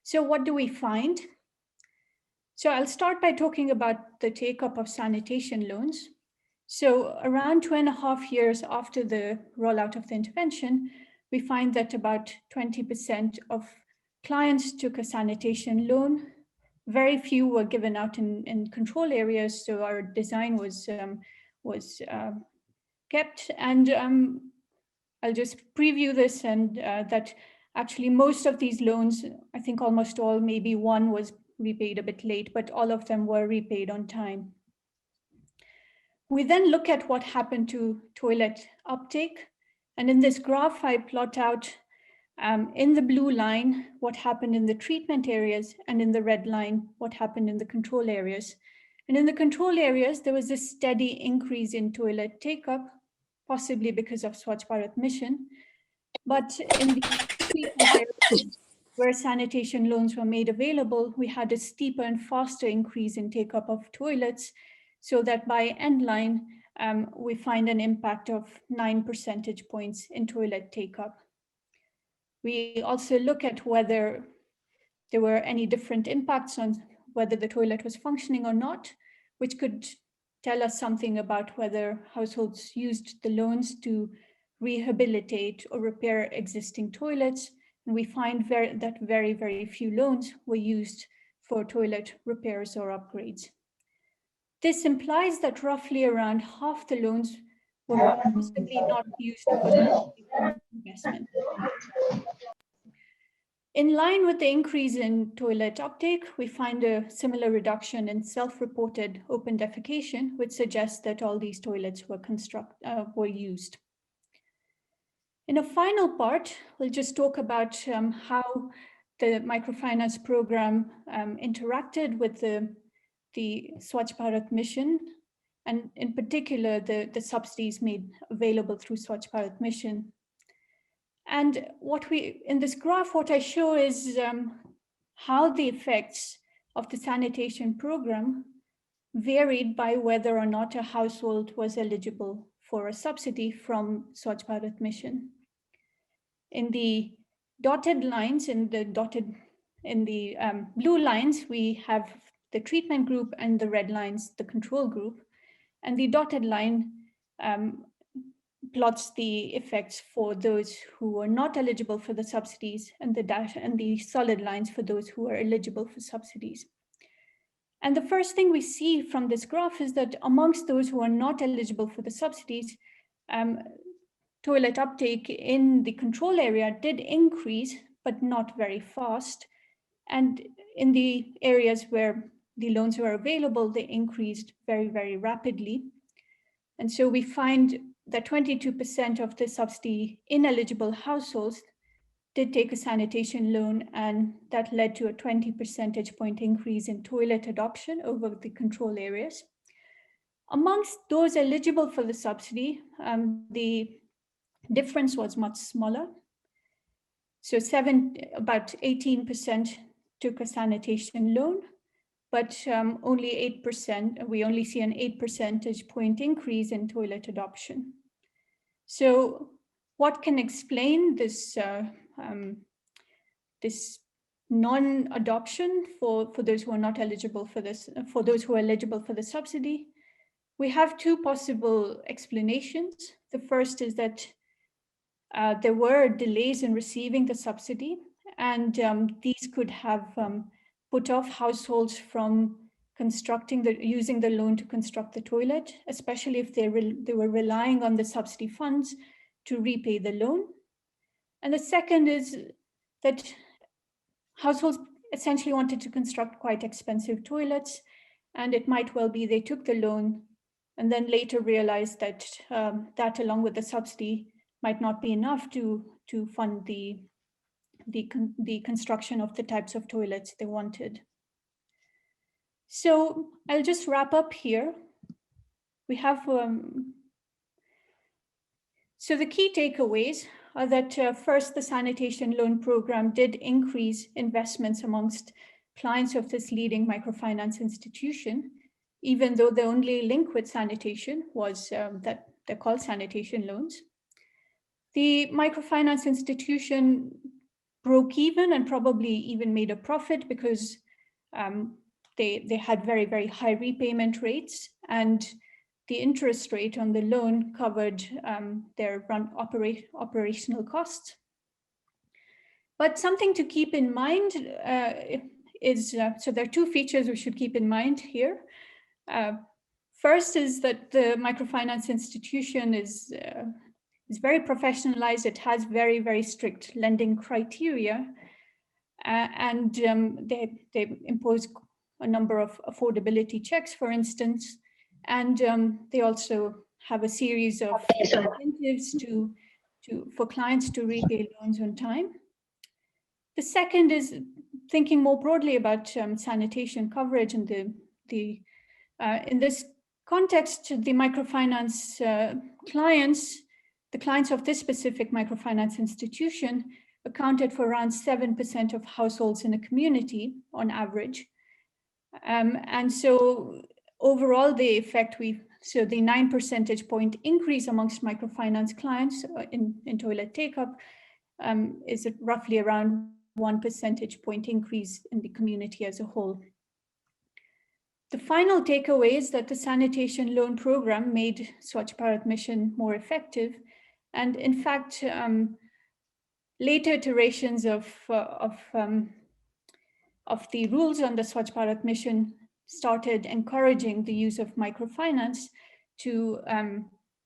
So what do we find? So I'll start by talking about the take-up of sanitation loans. So around 2.5 years after the rollout of the intervention, we find that about 20% of clients took a sanitation loan. Very few were given out in control areas, so our design was kept. And I'll just preview this, and that actually most of these loans, I think almost all, maybe one was repaid a bit late, but all of them were repaid on time. We then look at what happened to toilet uptake. And in this graph, I plot out in the blue line what happened in the treatment areas, and in the red line what happened in the control areas. And in the control areas, there was a steady increase in toilet take-up, possibly because of Swachh Bharat mission. But in the treatment areas, where sanitation loans were made available, we had a steeper and faster increase in take-up of toilets, so that by end line, we find an impact of 9 percentage points in toilet take-up. We also look at whether there were any different impacts on whether the toilet was functioning or not, which could tell us something about whether households used the loans to rehabilitate or repair existing toilets. And we find that very, very few loans were used for toilet repairs or upgrades. This implies that roughly around half the loans were possibly not used for investment. In line with the increase in toilet uptake, we find a similar reduction in self-reported open defecation, which suggests that all these toilets were used. In a final part, we'll just talk about how the microfinance program interacted with the Swachh Bharat mission, and in particular, the subsidies made available through Swachh Bharat mission. And in this graph, what I show is how the effects of the sanitation program varied by whether or not a household was eligible for a subsidy from Swachh Bharat mission. In the dotted lines, in the blue lines, we have the treatment group, and the red lines, the control group. And the dotted line plots the effects for those who were not eligible for the subsidies, and the solid lines for those who are eligible for subsidies. And the first thing we see from this graph is that amongst those who are not eligible for the subsidies, toilet uptake in the control area did increase, but not very fast. And in the areas where the loans were available, they increased very, very rapidly. And so we find that 22% of the subsidy ineligible households did take a sanitation loan, and that led to a 20 percentage point increase in toilet adoption over the control areas. Amongst those eligible for the subsidy, the difference was much smaller. So about 18% took a sanitation loan, but only 8%, we only see an 8 percentage point increase in toilet adoption. So what can explain this this non-adoption for those who are not eligible for this, for those who are eligible for the subsidy? We have two possible explanations. The first is that there were delays in receiving the subsidy, and these could have put off households from using the loan to construct the toilet, especially if they were relying on the subsidy funds to repay the loan. And the second is that households essentially wanted to construct quite expensive toilets, and it might well be they took the loan and then later realized that that along with the subsidy might not be enough to fund the construction of the types of toilets they wanted. So I'll just wrap up here. We have, so the key takeaways are that first, the sanitation loan program did increase investments amongst clients of this leading microfinance institution, even though the only link with sanitation was that they're called sanitation loans. The microfinance institution broke even and probably even made a profit because they had very, very high repayment rates, and the interest rate on the loan covered their operational costs. But something to keep in mind is, so there are two features we should keep in mind here. First is that the microfinance institution is very professionalized. It has very, very strict lending criteria, and they impose a number of affordability checks, for instance, and they also have a series of incentives for clients to repay loans on time. The second is thinking more broadly about sanitation coverage, and in this context, the microfinance clients, the clients of this specific microfinance institution, accounted for around 7% of households in a community on average. And so overall, the effect so the 9 percentage point increase amongst microfinance clients in toilet take-up is roughly around 1 percentage point increase in the community as a whole. The final takeaway is that the sanitation loan program made Swachh Bharat mission more effective. And in fact, later iterations of the rules on the Swachh Bharat mission started encouraging the use of microfinance to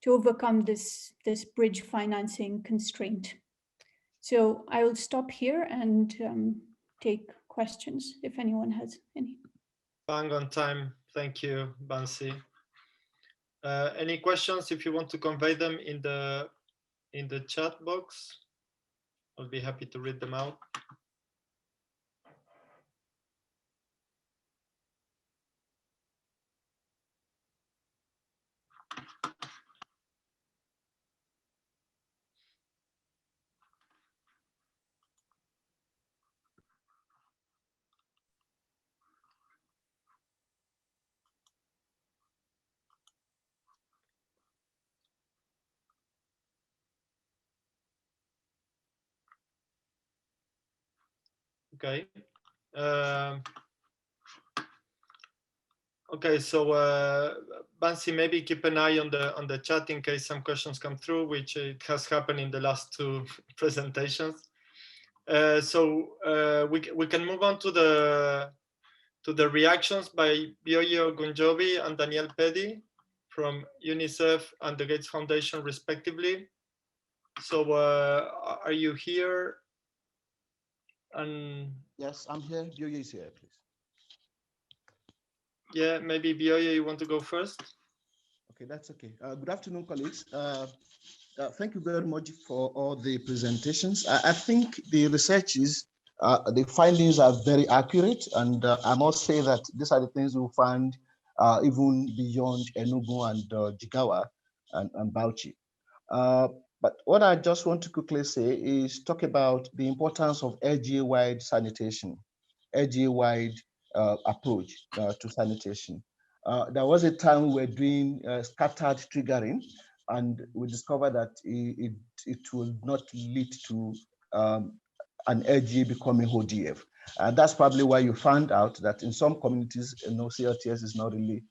overcome this bridge financing constraint. So I will stop here and take questions if anyone has any. Bang on time. Thank you, Bansi. Any questions? If you want to convey them in the chat box, I'll be happy to read them out. Okay. Okay, so Bansi, maybe keep an eye on the chat in case some questions come through, which it has happened in the last 2 presentations. So we can move on to the reactions by Bioyo Gunjobi and Daniel Pedi from UNICEF and the Gates Foundation, respectively. So are you here? And yes, I'm here. Bioyo is here, please. Yeah, maybe Bioyo, you want to go first? Okay, that's okay. Good afternoon, colleagues. Thank you very much for all the presentations. I think the researches, the findings are very accurate, and I must say that these are the things we'll find even beyond Enugu and Jigawa and Bauchi. But what I just want to quickly say is talk about the importance of LGA-wide sanitation, LGA-wide approach to sanitation. There was a time we were doing scattered triggering, and we discovered that it will not lead to an LGA becoming ODF. And that's probably why you found out that in some communities, CLTS is not really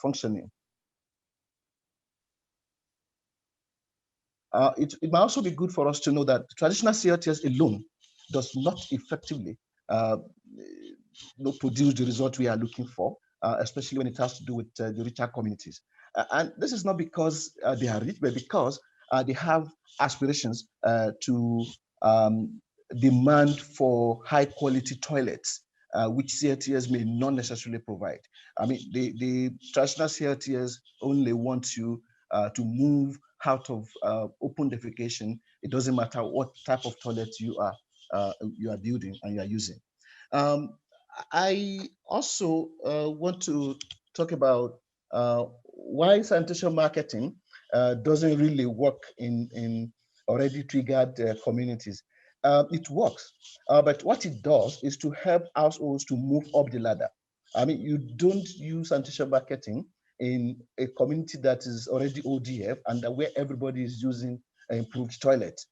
functioning. It might also be good for us to know that traditional CLTS alone does not effectively produce the result we are looking for, especially when it has to do with the richer communities. And this is not because they are rich, but because they have aspirations to demand for high quality toilets, which CLTS may not necessarily provide. I mean, the traditional CLTS only want you to move out of open defecation. It doesn't matter what type of toilet you are building and you are using. I also want to talk about why sanitation marketing doesn't really work in already triggered communities. It works, but what it does is to help households to move up the ladder. I mean, you don't use sanitation marketing in a community that is already ODF and where everybody is using improved toilets.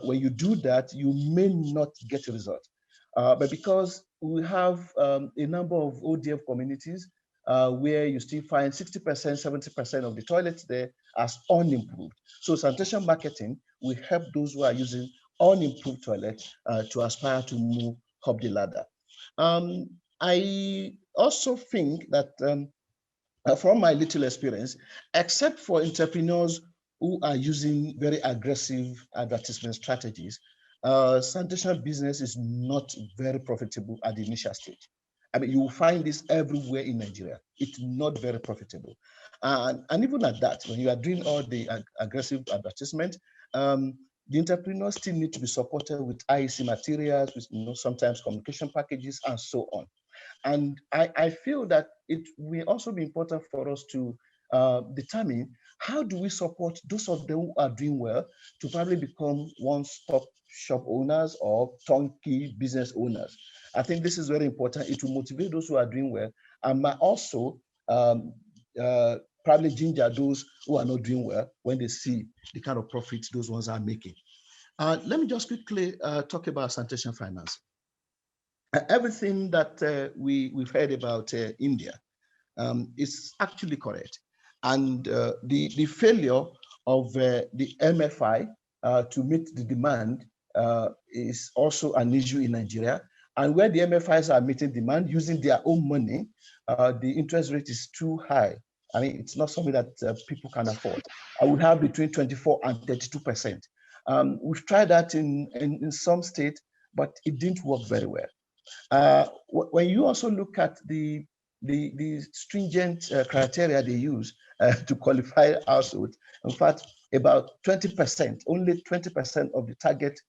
When you do that, you may not get a result. But because we have a number of ODF communities where you still find 60%, 70% of the toilets there as unimproved. So sanitation marketing will help those who are using unimproved toilets to aspire to move up the ladder. I also think that from my little experience, except for entrepreneurs who are using very aggressive advertisement strategies, sanitation business is not very profitable at the initial stage. I mean, you will find this everywhere in Nigeria. It's not very profitable. And even at that, when you are doing all the aggressive advertisement, the entrepreneurs still need to be supported with IEC materials, with sometimes communication packages, and so on. And I feel that it will also be important for us to determine how do we support those of them who are doing well to probably become one-stop shop owners or turnkey business owners. I think this is very important. It will motivate those who are doing well and might also probably ginger those who are not doing well when they see the kind of profits those ones are making. Let me just quickly talk about sanitation finance. Everything that we've heard about India is actually correct. And the failure of the MFI to meet the demand is also an issue in Nigeria. And where the MFIs are meeting demand using their own money, the interest rate is too high. I mean, it's not something that people can afford. I would have between 24 and 32%. We've tried that in some states, but it didn't work very well. When you also look at the stringent criteria they use to qualify households, in fact, about 20%, only 20% of the target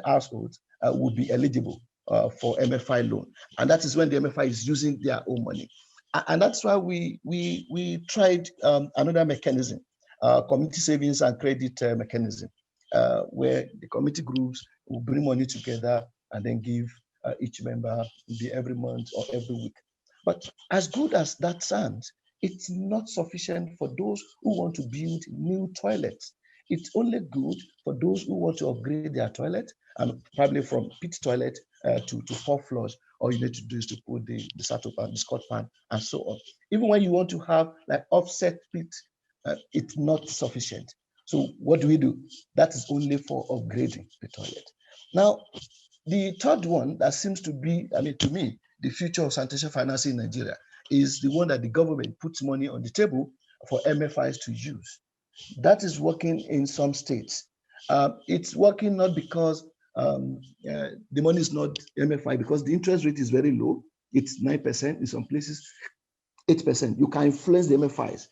households would be eligible for MFI loan. And that is when the MFI is using their own money. And that's why we tried another mechanism, community savings and credit mechanism, where the community groups will bring money together and then give each member every month or every week. But as good as that sounds, it's not sufficient for those who want to build new toilets. It's only good for those who want to upgrade their toilet, and probably from pit toilet to 4 floors. All you need to do is to put the sato pan, the Scott pan, and so on. Even when you want to have like offset pit, it's not sufficient. So what do? That is only for upgrading the toilet. Now, the third one that seems to be, I mean, to me, the future of sanitation financing in Nigeria is the one that the government puts money on the table for MFIs to use. That is working in some states. It's working not because the money is not MFI, because the interest rate is very low. It's 9%, in some places 8%. You can influence the MFIs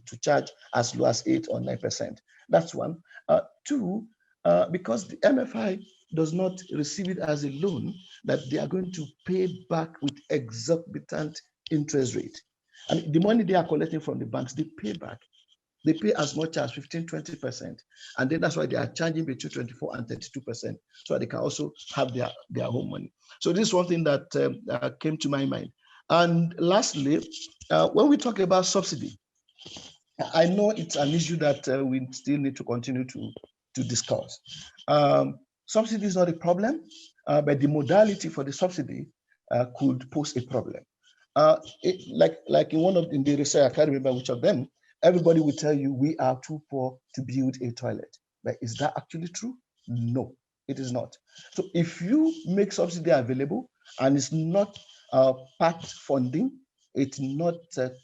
to charge as low as 8 or 9%. That's one. Two, because the MFI does not receive it as a loan, that they are going to pay back with exorbitant interest rate. And the money they are collecting from the banks, they pay back. They pay as much as 15-20%. And then that's why they are charging between 24 and 32%, so they can also have their own money. So this is one thing that came to my mind. And lastly, when we talk about subsidy, I know it's an issue that we still need to continue to discuss. Subsidy is not a problem, but the modality for the subsidy could pose a problem. Like in the research, I can't remember which of them, everybody will tell you we are too poor to build a toilet. But is that actually true? No, it is not. So if you make subsidy available and it's not part funding, it's not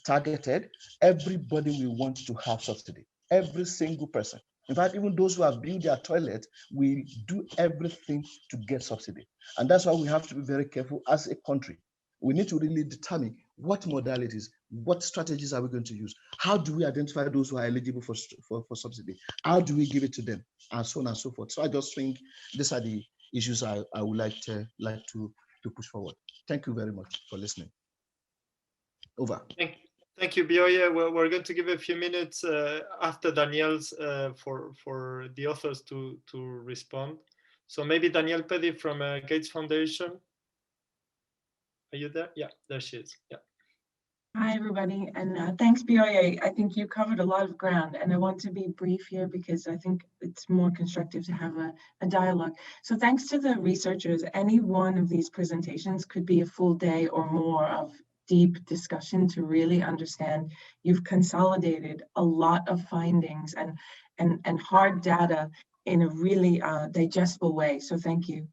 targeted, everybody will want to have subsidy. Every single person. In fact, even those who have built their toilet will do everything to get subsidy. And that's why we have to be very careful as a country. We need to really determine what modalities, what strategies are we going to use? How do we identify those who are eligible for subsidy? How do we give it to them? And so on and so forth. So I just think these are the issues I would like to push forward. Thank you very much for listening. Over. Thank you, Bioye. We're going to give a few minutes after Daniel's for the authors to respond. So maybe Danielle Petty from Gates Foundation. Are you there? Yeah, there she is. Yeah. Hi, everybody, and thanks, Bioye. I think you covered a lot of ground, and I want to be brief here because I think it's more constructive to have a dialogue. So thanks to the researchers, any one of these presentations could be a full day or more of deep discussion to really understand. You've consolidated a lot of findings and hard data in a really digestible way, so thank you.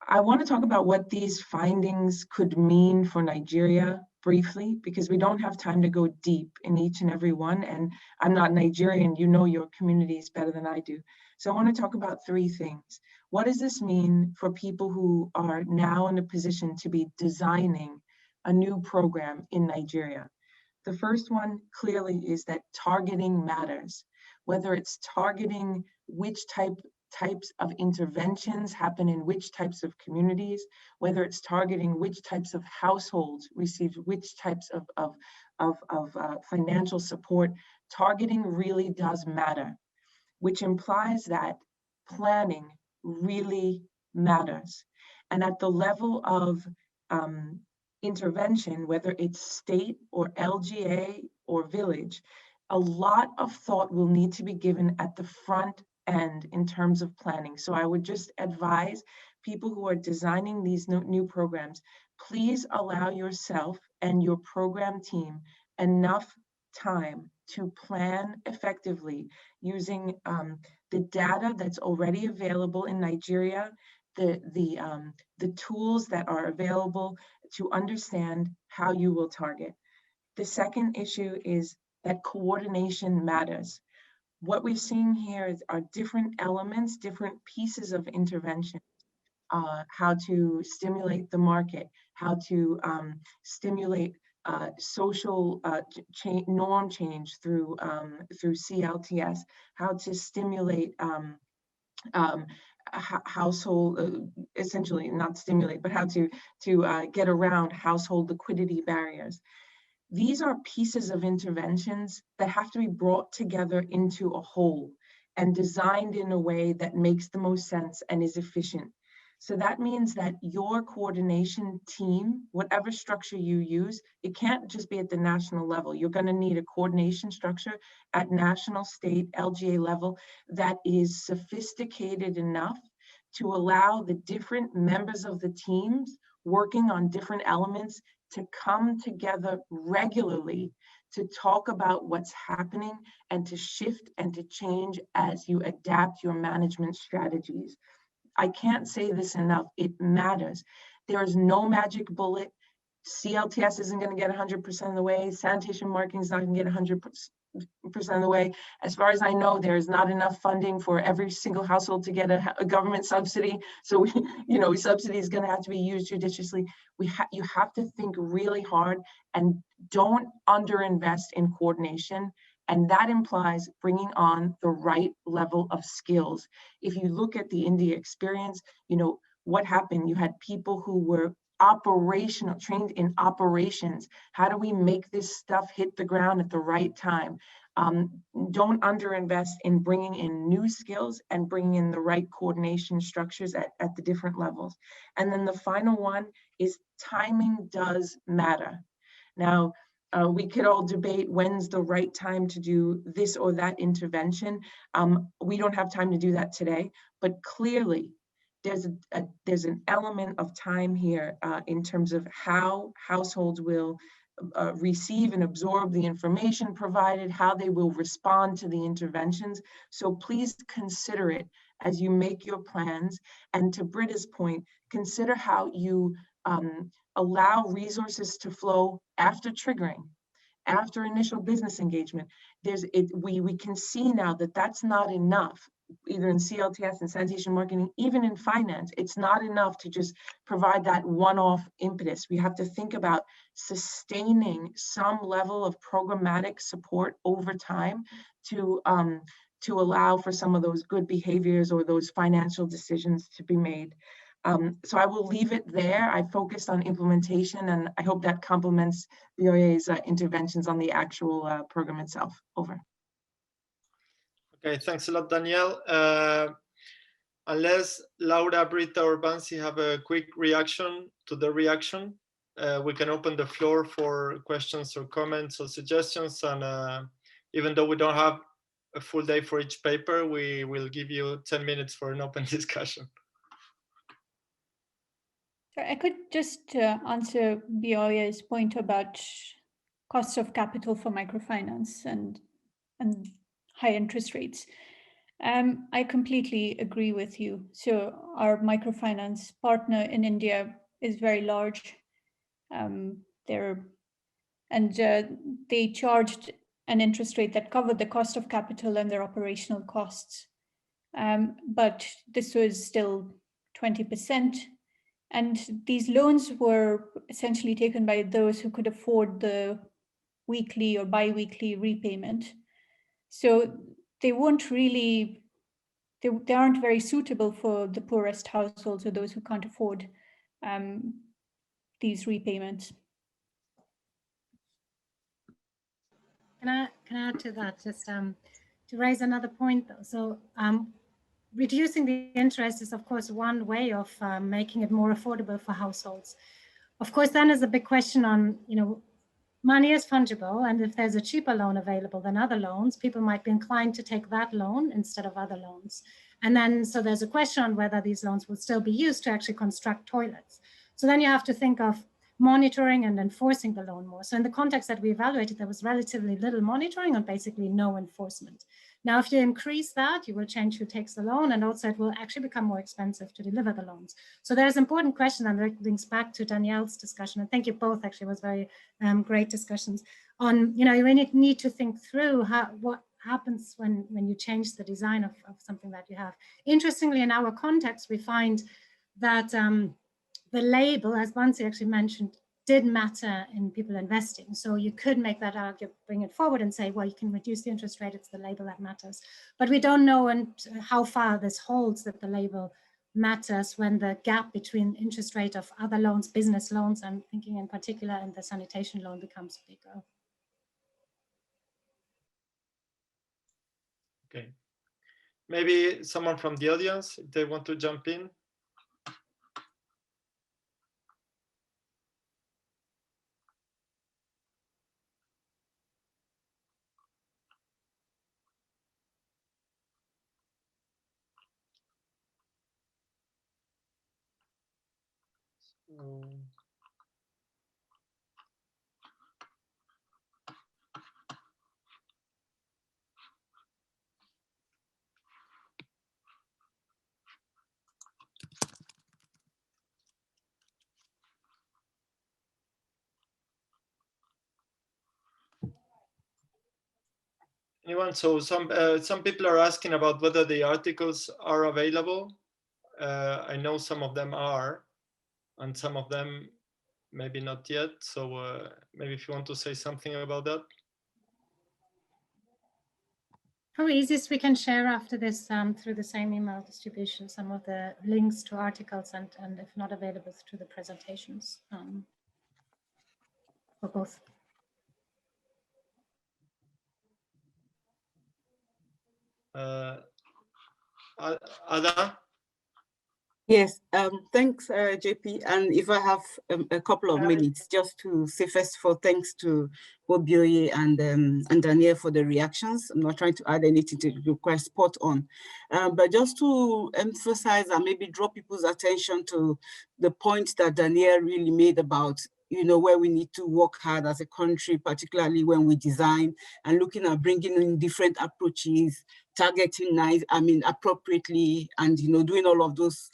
I want to talk about what these findings could mean for Nigeria briefly, because we don't have time to go deep in each and every one. And I'm not Nigerian, you know your communities better than I do. So I want to talk about 3 things. What does this mean for people who are now in a position to be designing a new program in Nigeria? The first one clearly is that targeting matters, whether it's targeting which type types of interventions happen in which types of communities, whether it's targeting which types of households receive which types of financial support. Targeting really does matter, which implies that planning really matters. And at the level of intervention, whether it's state or LGA or village, a lot of thought will need to be given at the front end in terms of planning. So I would just advise people who are designing these new programs, please allow yourself and your program team enough time to plan effectively using the data that's already available in Nigeria, the tools that are available to understand how you will target. The second issue is that coordination matters. What we're seeing here are different elements, different pieces of intervention. How to stimulate the market, how to stimulate social norm change through CLTS, how to stimulate household, essentially not stimulate, but how to get around household liquidity barriers. These are pieces of interventions that have to be brought together into a whole and designed in a way that makes the most sense and is efficient. So that means that your coordination team, whatever structure you use, it can't just be at the national level. You're going to need a coordination structure at national, state, LGA level that is sophisticated enough to allow the different members of the teams working on different elements to come together regularly to talk about what's happening and to shift and to change as you adapt your management strategies. I can't say this enough, it matters. There is no magic bullet. CLTS isn't going to get 100% of the way. Sanitation marketing is not going to get 100% of the way. As far as I know, there is not enough funding for every single household to get a government subsidy. So, subsidy is going to have to be used judiciously. You have to think really hard and don't underinvest in coordination. And that implies bringing on the right level of skills. If you look at the India experience, what happened? You had people who were trained in operations. How do we make this stuff hit the ground at the right time? Don't underinvest in bringing in new skills and bringing in the right coordination structures at the different levels. And then the final one is timing does matter. Now, we could all debate when's the right time to do this or that intervention. We don't have time to do that today, but clearly there's an element of time here in terms of how households will receive and absorb the information provided, how they will respond to the interventions. So please consider it as you make your plans. And to Britta's point, consider how you allow resources to flow after triggering, after initial business engagement. We can see now that that's not enough, either in CLTS and sanitation marketing, even in finance. It's not enough to just provide that one-off impetus. We have to think about sustaining some level of programmatic support over time to allow for some of those good behaviors or those financial decisions to be made. So I will leave it there. I focused on implementation, and I hope that complements BOA's interventions on the actual program itself. Over. Okay, thanks a lot, Danielle. Unless Laura, Britta, or Bansi have a quick reaction to the reaction, we can open the floor for questions or comments or suggestions. And even though we don't have a full day for each paper, we will give you 10 minutes for an open discussion. I could just answer BOA's point about costs of capital for microfinance and high interest rates. I completely agree with you. So our microfinance partner in India is very large. They charged an interest rate that covered the cost of capital and their operational costs. But this was still 20%. And these loans were essentially taken by those who could afford the weekly or bi-weekly repayment. So they weren't really they aren't very suitable for the poorest households or those who can't afford these repayments. Can I add to that, just to raise another point though? So reducing the interest is of course one way of making it more affordable for households. Of course, then there's a big question on, money is fungible, and if there's a cheaper loan available than other loans, people might be inclined to take that loan instead of other loans. And then, so there's a question on whether these loans will still be used to actually construct toilets. So then you have to think of monitoring and enforcing the loan more. So in the context that we evaluated, there was relatively little monitoring and basically no enforcement. Now, if you increase that, you will change who takes the loan, and also it will actually become more expensive to deliver the loans. So there's an important question, and it links back to Danielle's discussion. And thank you both, actually, it was very great discussions on, you really need to think through what happens when you change the design of something that you have. Interestingly, in our context, we find that the label, as Bansi actually mentioned, did matter in people investing. So you could make that argument, bring it forward and say, well, you can reduce the interest rate, it's the label that matters. But we don't know how far this holds, that the label matters when the gap between interest rate of other loans, business loans, I'm thinking in particular, and the sanitation loan becomes bigger. Okay. Maybe someone from the audience, if they want to jump in. Anyone? So some people are asking about whether the articles are available. I know some of them are, and some of them maybe not yet. So maybe if you want to say something about that. Probably easiest we can share after this through the same email distribution, some of the links to articles and if not available, through the presentations for both. Ada? Yes, thanks, JP. And if I have a couple of minutes, just to say first of all, thanks to both Bioye and Danielle for the reactions. I'm not trying to add anything to your quite spot on, but just to emphasize and maybe draw people's attention to the point that Danielle really made about, where we need to work hard as a country, particularly when we design and looking at bringing in different approaches, targeting appropriately, and doing all of those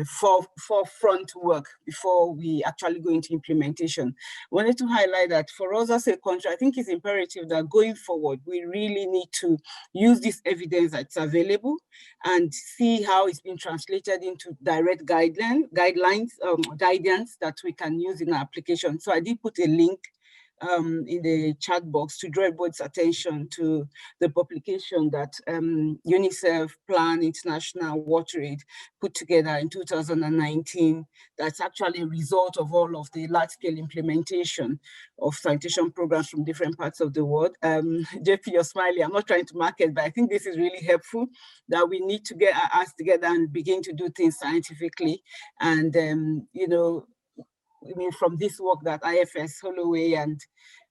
forefront work before we actually go into implementation. I wanted to highlight that for us as a country, I think it's imperative that going forward, we really need to use this evidence that's available and see how it's been translated into direct guidance that we can use in our application. So I did put a link in the chat box to draw everybody's attention to the publication that UNICEF, Plan International, WaterAid put together in 2019. That's actually a result of all of the large-scale implementation of sanitation programs from different parts of the world. JP, you're smiling. I'm not trying to market, but I think this is really helpful, that we need to get our acts together and begin to do things scientifically. And, from this work that IFS, Holloway, and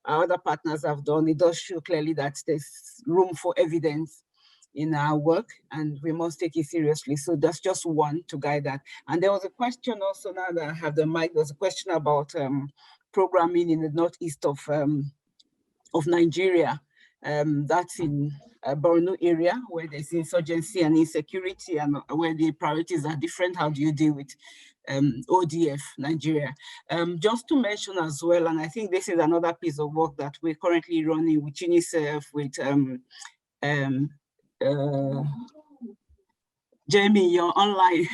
our other partners have done, it does show clearly that there's room for evidence in our work, and we must take it seriously. So that's just one to guide that. And there was a question also, now that I have the mic, there was a question about programming in the northeast of Nigeria. That's in Borno area, where there's insurgency and insecurity, and where the priorities are different. How do you deal with ODF Nigeria? Just to mention as well, and I think this is another piece of work that we're currently running with UNICEF, with Jamie, your online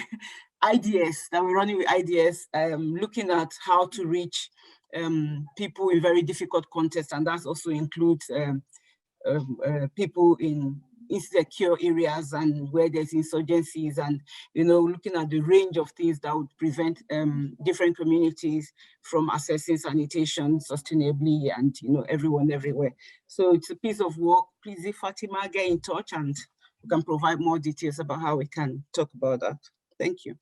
IDS, that we're running with IDS, looking at how to reach people in very difficult contexts, and that also includes people in insecure areas and where there's insurgencies, and looking at the range of things that would prevent different communities from accessing sanitation sustainably, and everyone everywhere. So it's a piece of work. Please, if Fatima, get in touch and we can provide more details about how we can talk about that. Thank you.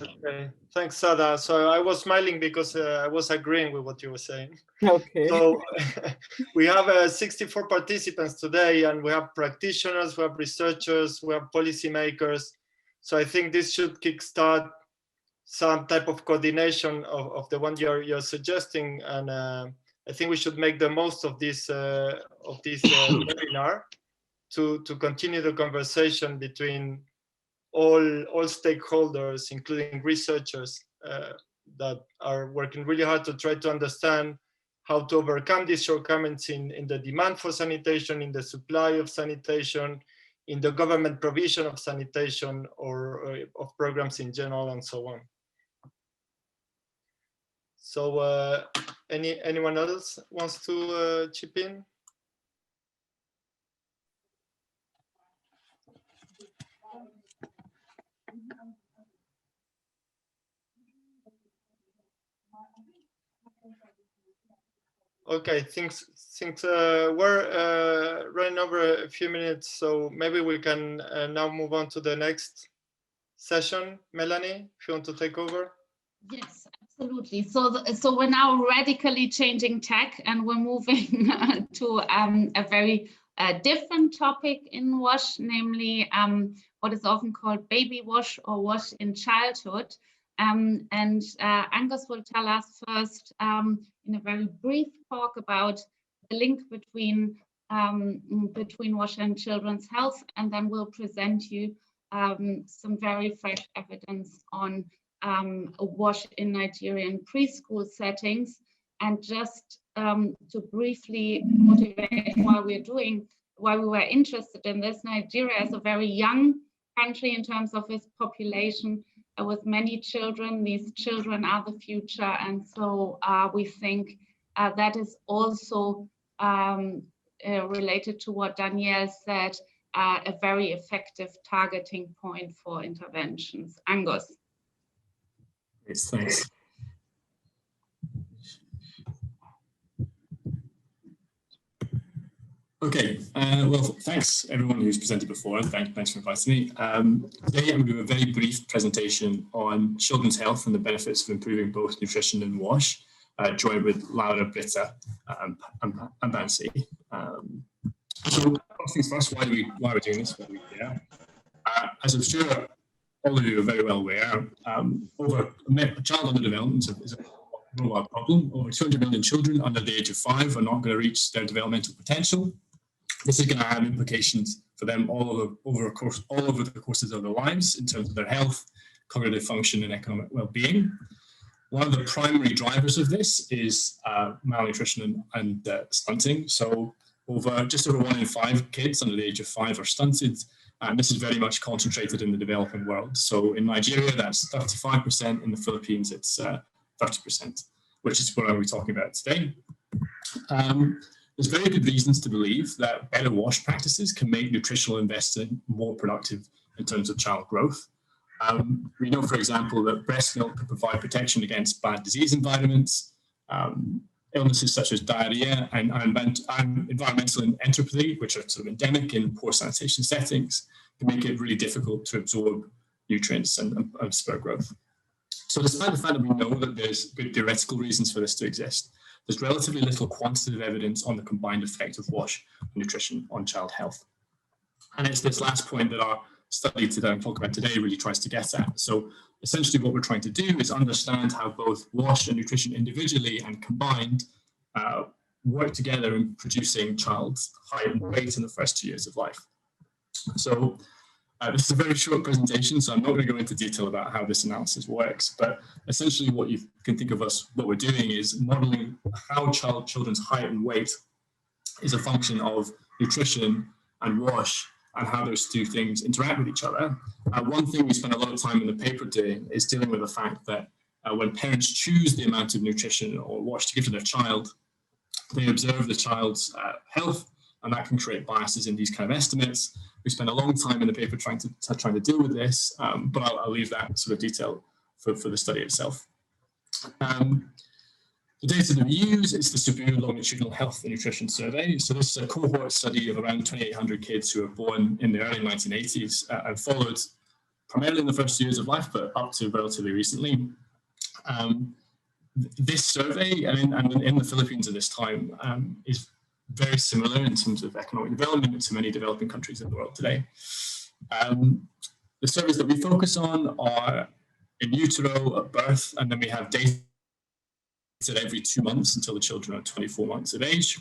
Okay, thanks, Sada. So I was smiling because I was agreeing with what you were saying. Okay. So we have 64 participants today, and we have practitioners, we have researchers, we have policymakers. So I think this should kickstart some type of coordination of the one you're suggesting, and I think we should make the most of this webinar to continue the conversation between all stakeholders, including researchers that are working really hard to try to understand how to overcome these shortcomings in the demand for sanitation, in the supply of sanitation, in the government provision of sanitation or of programs in general, and so on. So anyone else wants to chip in? Okay, things we're running over a few minutes, so maybe we can now move on to the next session. Melanie, if you want to take over. Yes, absolutely. So we're now radically changing tack, and we're moving to a very different topic in WASH, namely what is often called baby WASH or WASH in childhood. And Angus will tell us first in a very brief talk about the link between WASH and children's health, and then we'll present you some very fresh evidence on WASH in Nigerian preschool settings. And just to briefly motivate why we were interested in this, Nigeria is a very young country in terms of its population, with many children. These children are the future, and so we think that is also related to what Danielle said, a very effective targeting point for interventions. Angus. Yes, thanks. Okay, well, thanks everyone who's presented before. Thanks for inviting me. Today I'm going to do a very brief presentation on children's health and the benefits of improving both nutrition and WASH, joined with Laura, Britta, and Nancy. So first things first, why are we doing this? As I'm sure all of you are very well aware, child underdevelopment is a worldwide problem. Over 200 million children under the age of 5 are not going to reach their developmental potential. This is going to have implications for them all over the courses of their lives in terms of their health, cognitive function, and economic well-being. One of the primary drivers of this is malnutrition and stunting. So just over 1 in 5 kids under the age of 5 are stunted, and this is very much concentrated in the developing world. So in Nigeria, that's 35%. In the Philippines, it's 30%, which is what we're talking about today. There's very good reasons to believe that better WASH practices can make nutritional investing more productive in terms of child growth. We know, for example, that breast milk can provide protection against bad disease environments. Illnesses such as diarrhea and environmental enteropathy, which are sort of endemic in poor sanitation settings, can make it really difficult to absorb nutrients and spur growth. So despite the fact that we know that there's good theoretical reasons for this to exist, there's relatively little quantitative evidence on the combined effect of WASH and nutrition on child health. And it's this last point that our study that I'm talking about today really tries to get at. So essentially what we're trying to do is understand how both WASH and nutrition individually and combined work together in producing child's height and weight in the first 2 years of life. So this is a very short presentation, so I'm not going to go into detail about how this analysis works, but essentially what you can think of what we're doing is modeling how children's height and weight is a function of nutrition and WASH and how those two things interact with each other. One thing we spend a lot of time in the paper doing is dealing with the fact that when parents choose the amount of nutrition or WASH to give to their child, they observe the child's health, and that can create biases in these kind of estimates. We spent a long time in the paper trying to deal with this, but I'll leave that sort of detail for the study itself. The data that we use is the Superior Longitudinal Health and Nutrition Survey. So this is a cohort study of around 2,800 kids who were born in the early 1980s and followed primarily in the first years of life, but up to relatively recently. This survey, and in the Philippines at this time, is very similar in terms of economic development to many developing countries in the world today. The surveys that we focus on are in utero at birth, and then we have data every 2 months until the children are 24 months of age.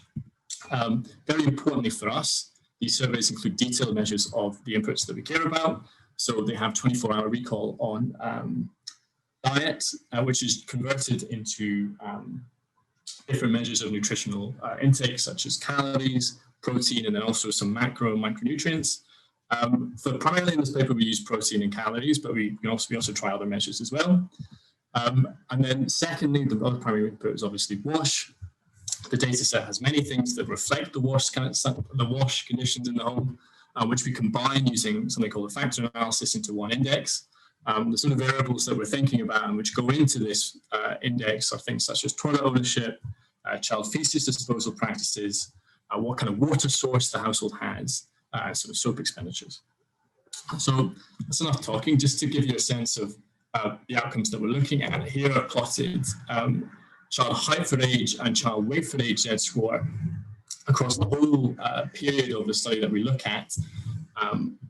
Very importantly for us, these surveys include detailed measures of the inputs that we care about. So they have 24-hour recall on diet, which is converted into different measures of nutritional intake, such as calories, protein, and then also some macro and micronutrients. So primarily in this paper, we use protein and calories, but we also try other measures as well. And then secondly, the other primary input is obviously WASH. The data set has many things that reflect the WASH conditions in the home, which we combine using something called a factor analysis into one index. The sort of variables that we're thinking about and which go into this index are things such as toilet ownership, child feces disposal practices, what kind of water source the household has, sort of soap expenditures. So that's enough talking, just to give you a sense of the outcomes that we're looking at. Here are plotted child height for age and child weight for age Z-score across the whole period of the study that we look at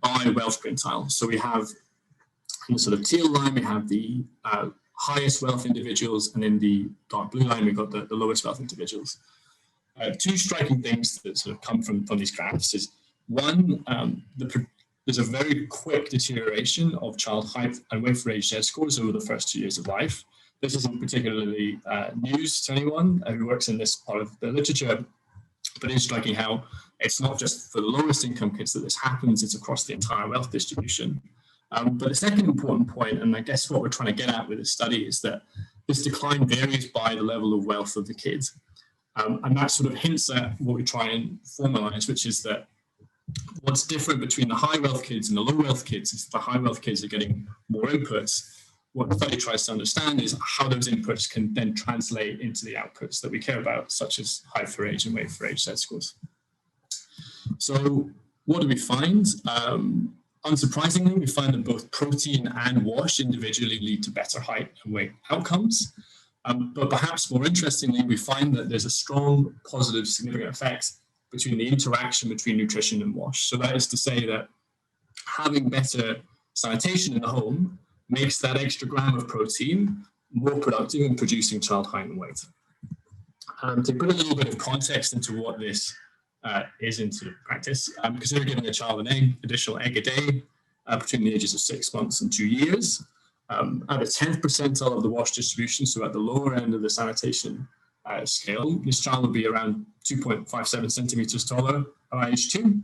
by wealth quintile. So we have in the sort of teal line, we have the highest wealth individuals, and in the dark blue line, we've got the lowest wealth individuals. Two striking things that sort of come from these graphs is, one, there's a very quick deterioration of child height and weight for age Z-scores over the first 2 years of life. This isn't particularly news to anyone who works in this part of the literature, but it's striking how it's not just for the lowest income kids that this happens, it's across the entire wealth distribution. But the second important point, and I guess what we're trying to get at with this study, is that this decline varies by the level of wealth of the kids. And that sort of hints at what we try and formalize, which is that what's different between the high wealth kids and the low wealth kids is the high wealth kids are getting more inputs. What the study tries to understand is how those inputs can then translate into the outputs that we care about, such as height for age and weight for age Z-scores. So what do we find? Unsurprisingly, we find that both protein and WASH individually lead to better height and weight outcomes. But perhaps more interestingly, we find that there's a strong positive significant effect between the interaction between nutrition and WASH. So that is to say that having better sanitation in the home makes that extra gram of protein more productive in producing child height and weight. To put a little bit of context into what this is into practice, consider giving a child an additional egg a day between the ages of 6 months and 2 years. At the 10th percentile of the WASH distribution, so at the lower end of the sanitation scale, this child will be around 2.57 centimeters taller by age 2.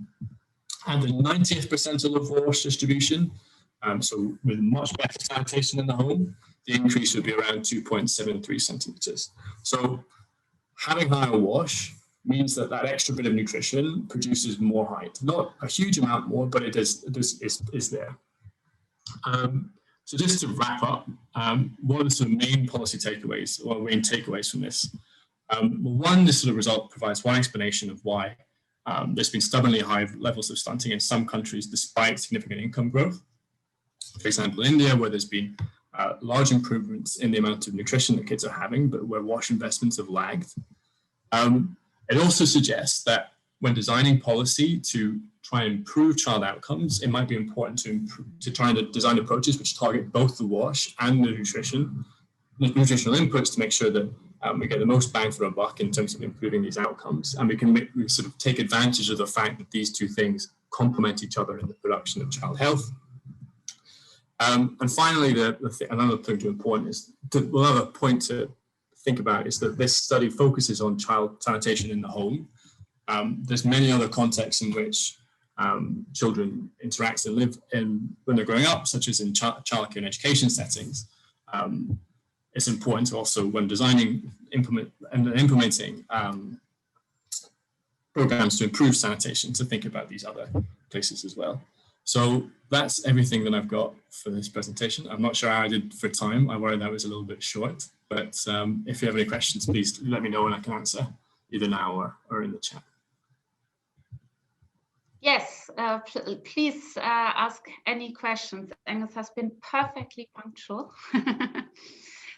And the 90th percentile of WASH distribution, so with much better sanitation in the home, the increase would be around 2.73 centimeters. So having higher WASH means that that extra bit of nutrition produces more height. Not a huge amount more, but it is there. So just to wrap up, what are the sort of main policy takeaways or main takeaways from this? Well, one, this sort of result provides one explanation of why there's been stubbornly high levels of stunting in some countries despite significant income growth. For example, India, where there's been large improvements in the amount of nutrition that kids are having, but where WASH investments have lagged. It also suggests that when designing policy to try and improve child outcomes, it might be important to try and design approaches which target both the WASH and the nutritional inputs to make sure that we get the most bang for our buck in terms of improving these outcomes. And we sort of take advantage of the fact that these two things complement each other in the production of child health. And finally, another point to important is another point to think about is that this study focuses on child sanitation in the home. There's many other contexts in which children interact and live in when they're growing up, such as in childcare and education settings. It's important to also, when designing, implementing programs to improve sanitation to think about these other places as well. So that's everything that I've got for this presentation. I'm not sure how I did for time. I worried that was a little bit short, but if you have any questions, please let me know and I can answer either now or in the chat. Yes, please ask any questions. Angus has been perfectly punctual.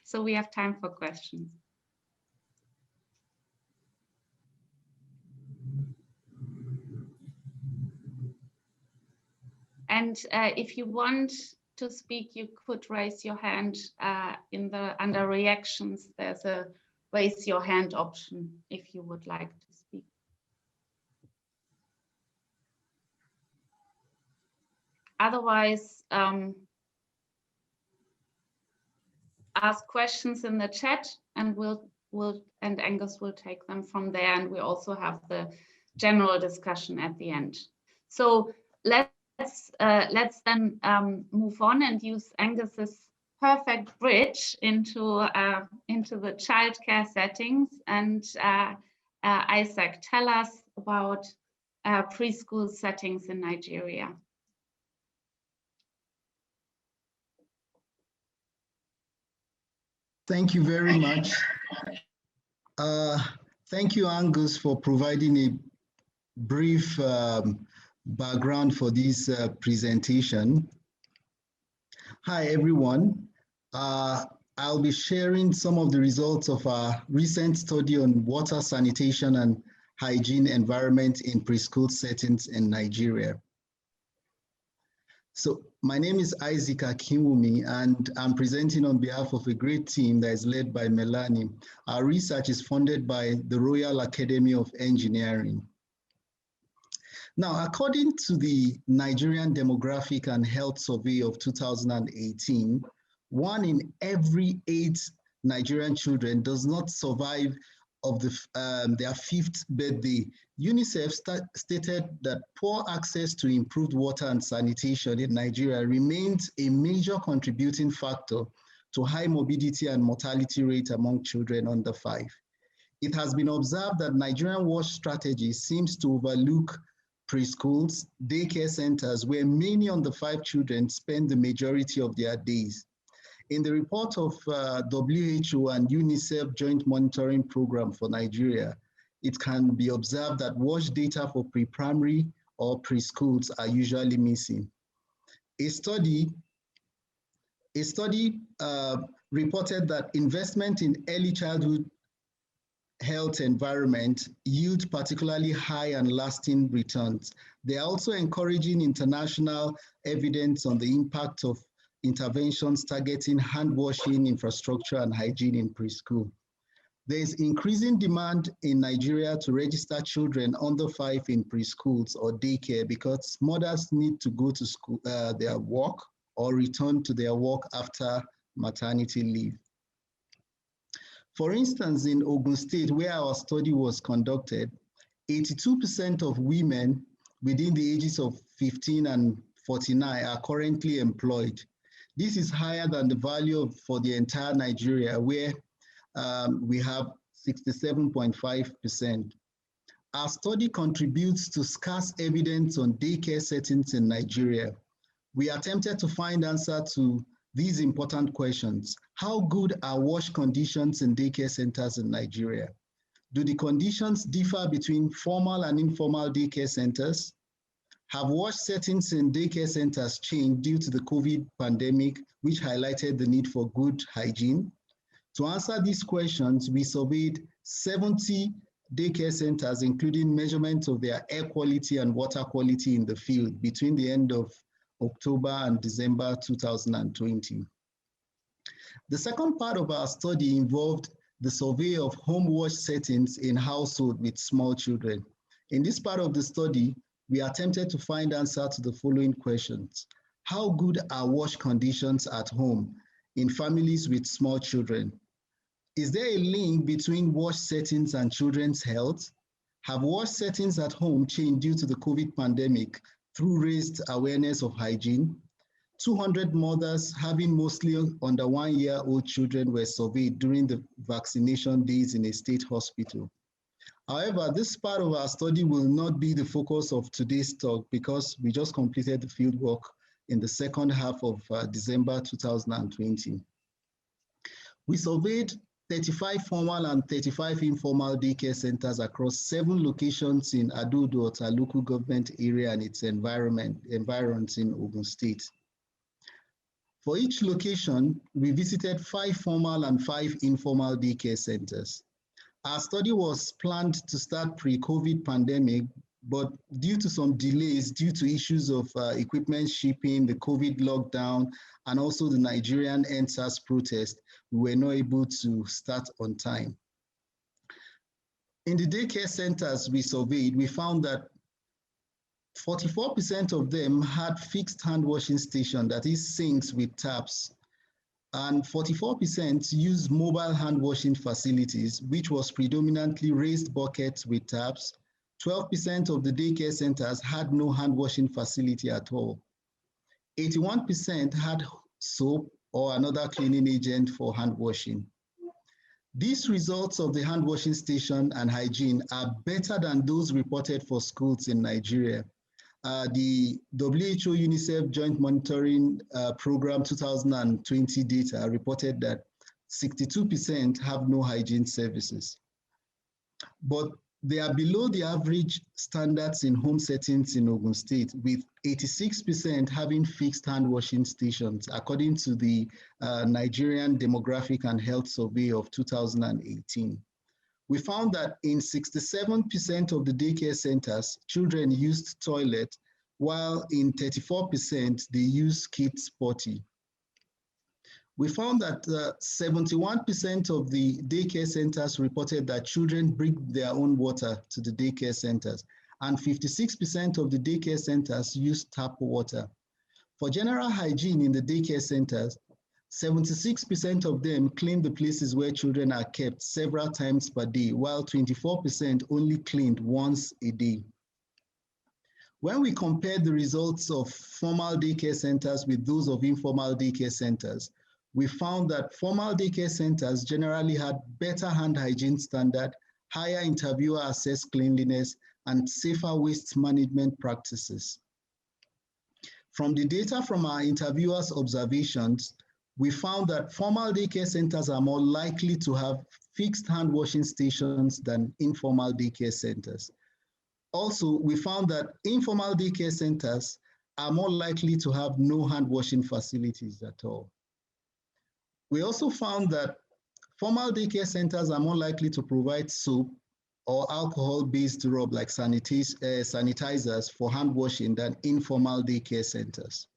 So we have time for questions. And if you want to speak, you could raise your hand under reactions. There's a raise your hand option if you would like to speak. Otherwise, ask questions in the chat, and Angus will take them from there. And we also have the general discussion at the end. So let's then move on and use Angus's perfect bridge into the childcare settings. And Isaac, tell us about preschool settings in Nigeria. Thank you very much. Thank you, Angus, for providing a brief background for this presentation. Hi, everyone. I'll be sharing some of the results of our recent study on water, sanitation, and hygiene environment in preschool settings in Nigeria. So my name is Isaac Akinwumi, and I'm presenting on behalf of a great team that is led by Melanie. Our research is funded by the Royal Academy of Engineering. Now, according to the Nigerian Demographic and Health Survey of 2018, 1 in every 8 Nigerian children does not survive of their 5th birthday. UNICEF stated that poor access to improved water and sanitation in Nigeria remains a major contributing factor to high morbidity and mortality rate among children under 5. It has been observed that Nigerian WASH strategy seems to overlook preschools, daycare centers, where many under 5 children spend the majority of their days. In the report of WHO and UNICEF Joint Monitoring Program for Nigeria, it can be observed that WASH data for pre-primary or preschools are usually missing. A study reported that investment in early childhood health environment yield particularly high and lasting returns. They are also encouraging international evidence on the impact of interventions targeting hand washing infrastructure and hygiene in preschool. There is increasing demand in Nigeria to register children under 5 in preschools or daycare because mothers need to go to school, their work, or return to their work after maternity leave. For instance, in Ogun State, where our study was conducted, 82% of women within the ages of 15 and 49 are currently employed. This is higher than the value for the entire Nigeria, where we have 67.5%. Our study contributes to scarce evidence on daycare settings in Nigeria. We attempted to find answer to these important questions. How good are WASH conditions in daycare centers in Nigeria? Do the conditions differ between formal and informal daycare centers? Have WASH settings in daycare centers changed due to the COVID pandemic, which highlighted the need for good hygiene? To answer these questions, we surveyed 70 daycare centers, including measurements of their air quality and water quality in the field between the end of October and December 2020. The second part of our study involved the survey of home WASH settings in households with small children. In this part of the study, we attempted to find answer to the following questions. How good are WASH conditions at home in families with small children? Is there a link between WASH settings and children's health? Have WASH settings at home changed due to the COVID pandemic through raised awareness of hygiene? 200 mothers having mostly under 1-year-old children were surveyed during the vaccination days in a state hospital. However, this part of our study will not be the focus of today's talk because we just completed the fieldwork in the second half of December 2020. We surveyed 35 formal and 35 informal daycare centers across 7 locations in Ado-Ota local government area and its environs in Ogun State. For each location, we visited 5 formal and 5 informal daycare centers. Our study was planned to start pre-COVID pandemic, but due to some delays, due to issues of equipment shipping, the COVID lockdown, and also the Nigerian EndSARS protest, we were not able to start on time. In the daycare centers we surveyed, we found that 44% of them had fixed hand washing station, that is sinks with taps, and 44% used mobile hand washing facilities, which was predominantly raised buckets with taps. 12% of the daycare centers had no hand washing facility at all. 81% had soap or another cleaning agent for hand washing. These results of the hand washing station and hygiene are better than those reported for schools in Nigeria. The WHO UNICEF Joint Monitoring Program 2020 data reported that 62% have no hygiene services. But they are below the average standards in home settings in Ogun State, with 86% having fixed hand washing stations, according to the Nigerian Demographic and Health Survey of 2018. We found that in 67% of the daycare centers, children used toilet, while in 34% they used kids potty. We found that 71% of the daycare centers reported that children bring their own water to the daycare centers, and 56% of the daycare centers use tap water. For general hygiene in the daycare centers, 76% of them clean the places where children are kept several times per day, while 24% only cleaned once a day. When we compared the results of formal daycare centers with those of informal daycare centers, we found that formal daycare centers generally had better hand hygiene standard, higher interviewer assessed cleanliness, and safer waste management practices. From the data from our interviewers' observations, we found that formal daycare centers are more likely to have fixed hand washing stations than informal daycare centers. Also, we found that informal daycare centers are more likely to have no hand washing facilities at all. We also found that formal daycare centers are more likely to provide soap or alcohol-based rub like sanitizers for hand washing than informal daycare centers.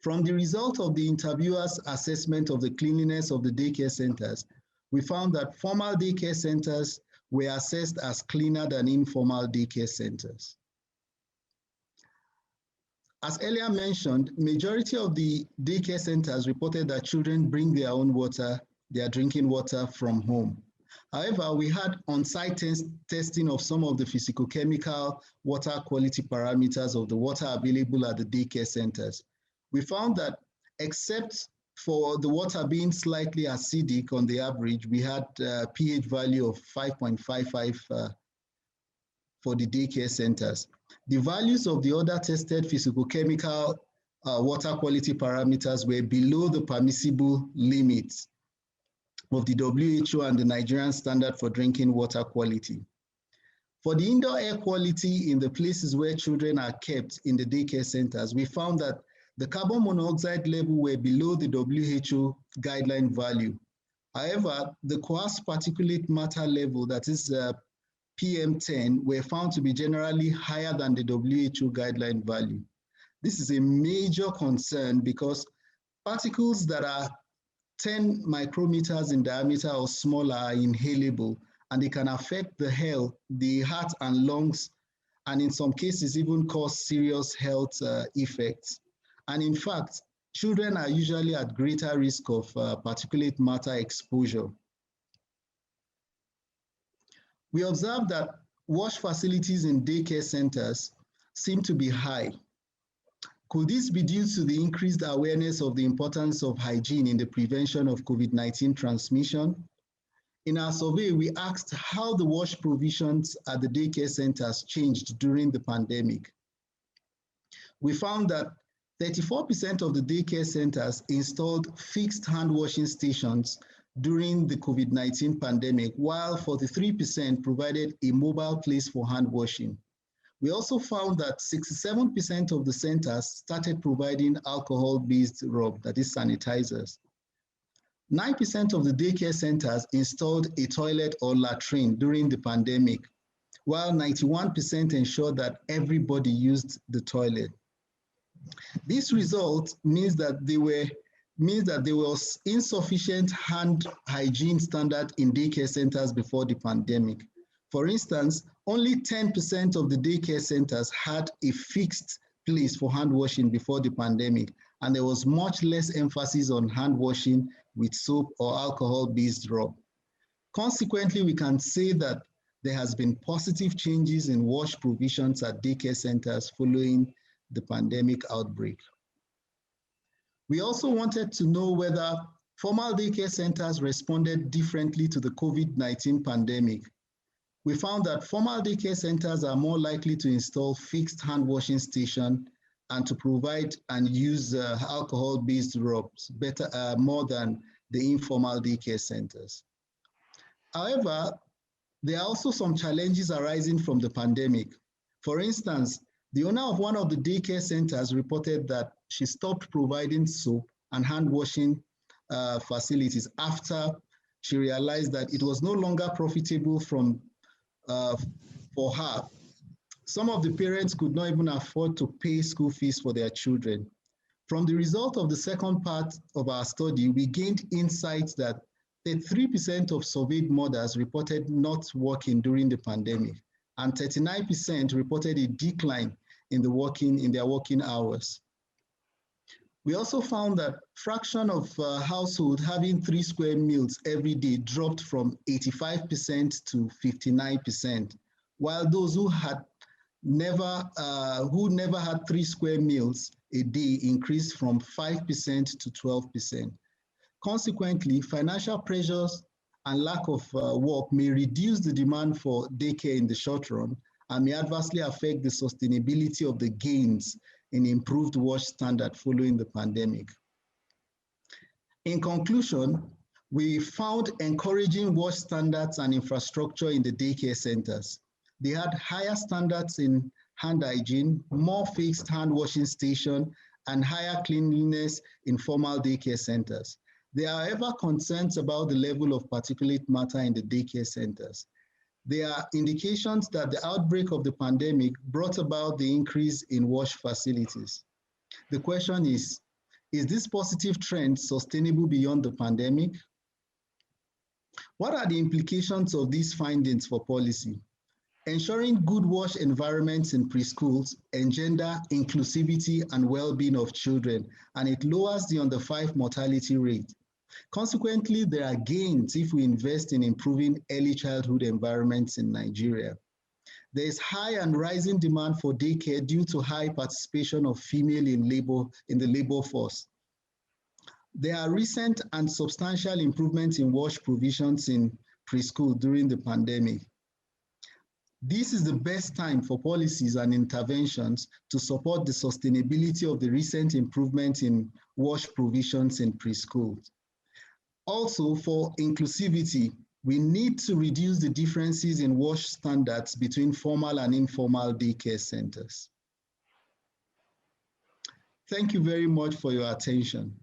From the result of the interviewers' assessment of the cleanliness of the daycare centers, we found that formal daycare centers were assessed as cleaner than informal daycare centers. As earlier mentioned, majority of the daycare centers reported that children bring their own water, their drinking water from home. However, we had on-site testing of some of the physicochemical water quality parameters of the water available at the daycare centers. We found that except for the water being slightly acidic on the average, we had a pH value of 5.55 for the daycare centers. The values of the other tested physicochemical water quality parameters were below the permissible limits of the WHO and the Nigerian Standard for Drinking Water Quality. For the indoor air quality in the places where children are kept in the daycare centers, we found that the carbon monoxide level were below the WHO guideline value. However, the coarse particulate matter level, that is PM10, were found to be generally higher than the WHO guideline value. This is a major concern because particles that are 10 micrometers in diameter or smaller are inhalable, and they can affect the heart and lungs, and in some cases even cause serious health effects. And in fact, children are usually at greater risk of particulate matter exposure. We observed that wash facilities in daycare centers seem to be high. Could this be due to the increased awareness of the importance of hygiene in the prevention of COVID-19 transmission? In our survey, we asked how the WASH provisions at the daycare centers changed during the pandemic. We found that 34% of the daycare centers installed fixed hand washing stations during the COVID-19 pandemic, while 43% provided a mobile place for hand washing. We also found that 67% of the centers started providing alcohol-based rub, that is sanitizers. 9% of the daycare centers installed a toilet or latrine during the pandemic, while 91% ensured that everybody used the toilet. This result means that there was insufficient hand hygiene standard in daycare centers before the pandemic. For instance, only 10% of the daycare centers had a fixed place for hand washing before the pandemic, and there was much less emphasis on hand washing with soap or alcohol-based rub. Consequently, we can say that there has been positive changes in wash provisions at daycare centers following the pandemic outbreak. We also wanted to know whether formal daycare centers responded differently to the COVID-19 pandemic. We found that formal daycare centers are more likely to install fixed hand washing stations and to provide and use alcohol-based rubs more than the informal daycare centers. However, there are also some challenges arising from the pandemic. For instance, the owner of one of the daycare centers reported that she stopped providing soap and hand washing facilities after she realized that it was no longer profitable for her. Some of the parents could not even afford to pay school fees for their children. From the result of the second part of our study, we gained insights that 33% of surveyed mothers reported not working during the pandemic, and 39% reported a decline in their working hours. We also found that fraction of households having 3 square meals every day dropped from 85% to 59%, while those who never had 3 square meals a day increased from 5% to 12%. Consequently, financial pressures and lack of work may reduce the demand for daycare in the short run and may adversely affect the sustainability of the gains in improved wash standard following the pandemic. In conclusion, we found encouraging wash standards and infrastructure in the daycare centers. They had higher standards in hand hygiene, more fixed hand washing stations, and higher cleanliness in formal daycare centers. There are however concerns about the level of particulate matter in the daycare centers. There are indications that the outbreak of the pandemic brought about the increase in wash facilities. The question is this positive trend sustainable beyond the pandemic? What are the implications of these findings for policy? Ensuring good wash environments in preschools engender inclusivity and well-being of children, and it lowers the under 5 mortality rate. Consequently, there are gains if we invest in improving early childhood environments in Nigeria. There is high and rising demand for daycare due to high participation of female in the labor force. There are recent and substantial improvements in wash provisions in preschool during the pandemic. This is the best time for policies and interventions to support the sustainability of the recent improvements in wash provisions in preschool. Also, for inclusivity, we need to reduce the differences in wash standards between formal and informal daycare centers. Thank you very much for your attention.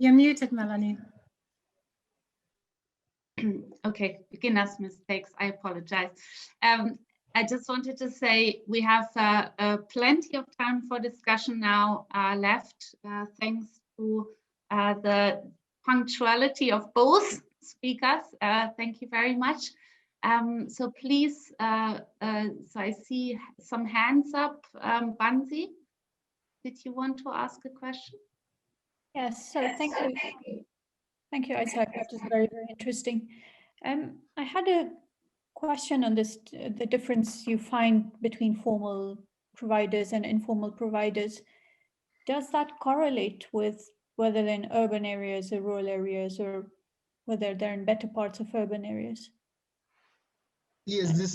You're muted, Melanie. Okay, beginner's mistakes, I apologize. I just wanted to say we have plenty of time for discussion now left, thanks to the punctuality of both speakers. Thank you very much. So please, so I see some hands up. Bansi, did you want to ask a question? Yes, so thank you. Thank you, Isaac. That was very, very interesting. I had a question on this, the difference you find between formal providers and informal providers. Does that correlate with whether they're in urban areas or rural areas, or whether they're in better parts of urban areas? Yes, this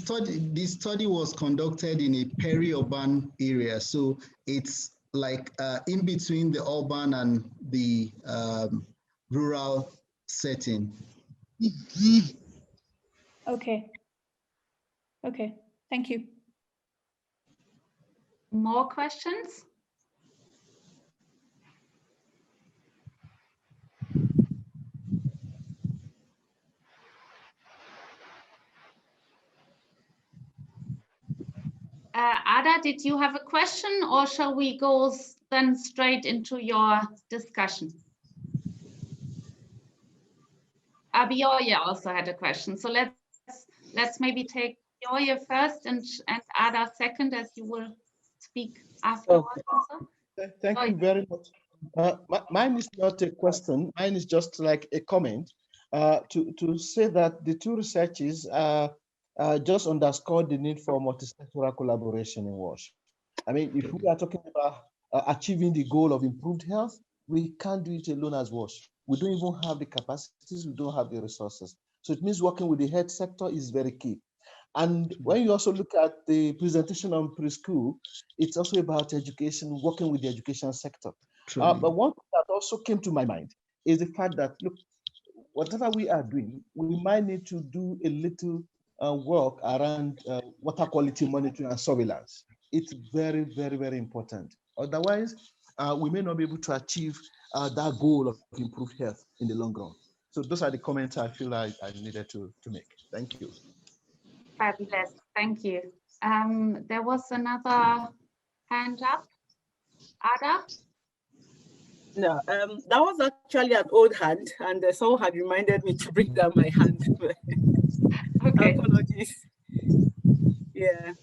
study was conducted in a peri-urban area. So it's like in between the urban and the rural setting. Okay. Okay, thank you. More questions? Ada, did you have a question, or shall we go then straight into your discussion? Bioye also had a question, so let's maybe take Bioye first and Ada second, as you will speak afterwards. Also. Thank you very much. Mine is not a question. Mine is just like a comment to say that the two researches just underscore the need for multi-sectoral collaboration in WASH. I mean, if we are talking about achieving the goal of improved health, we can't do it alone as WASH. We don't even have the capacities, we don't have the resources. So it means working with the health sector is very key. And when you also look at the presentation on preschool, it's also about education, working with the education sector. But one thing that also came to my mind is the fact that, look, whatever we are doing, we might need to do a little work around water quality monitoring and surveillance. It's very, very, very important. Otherwise, we may not be able to achieve that goal of improved health in the long run. So those are the comments I feel I needed to make. Thank you. Fabulous, thank you. There was another hand up. Ada? No, that was actually an old hand, and someone had reminded me to bring down my hand. Okay. Apologies. Yeah.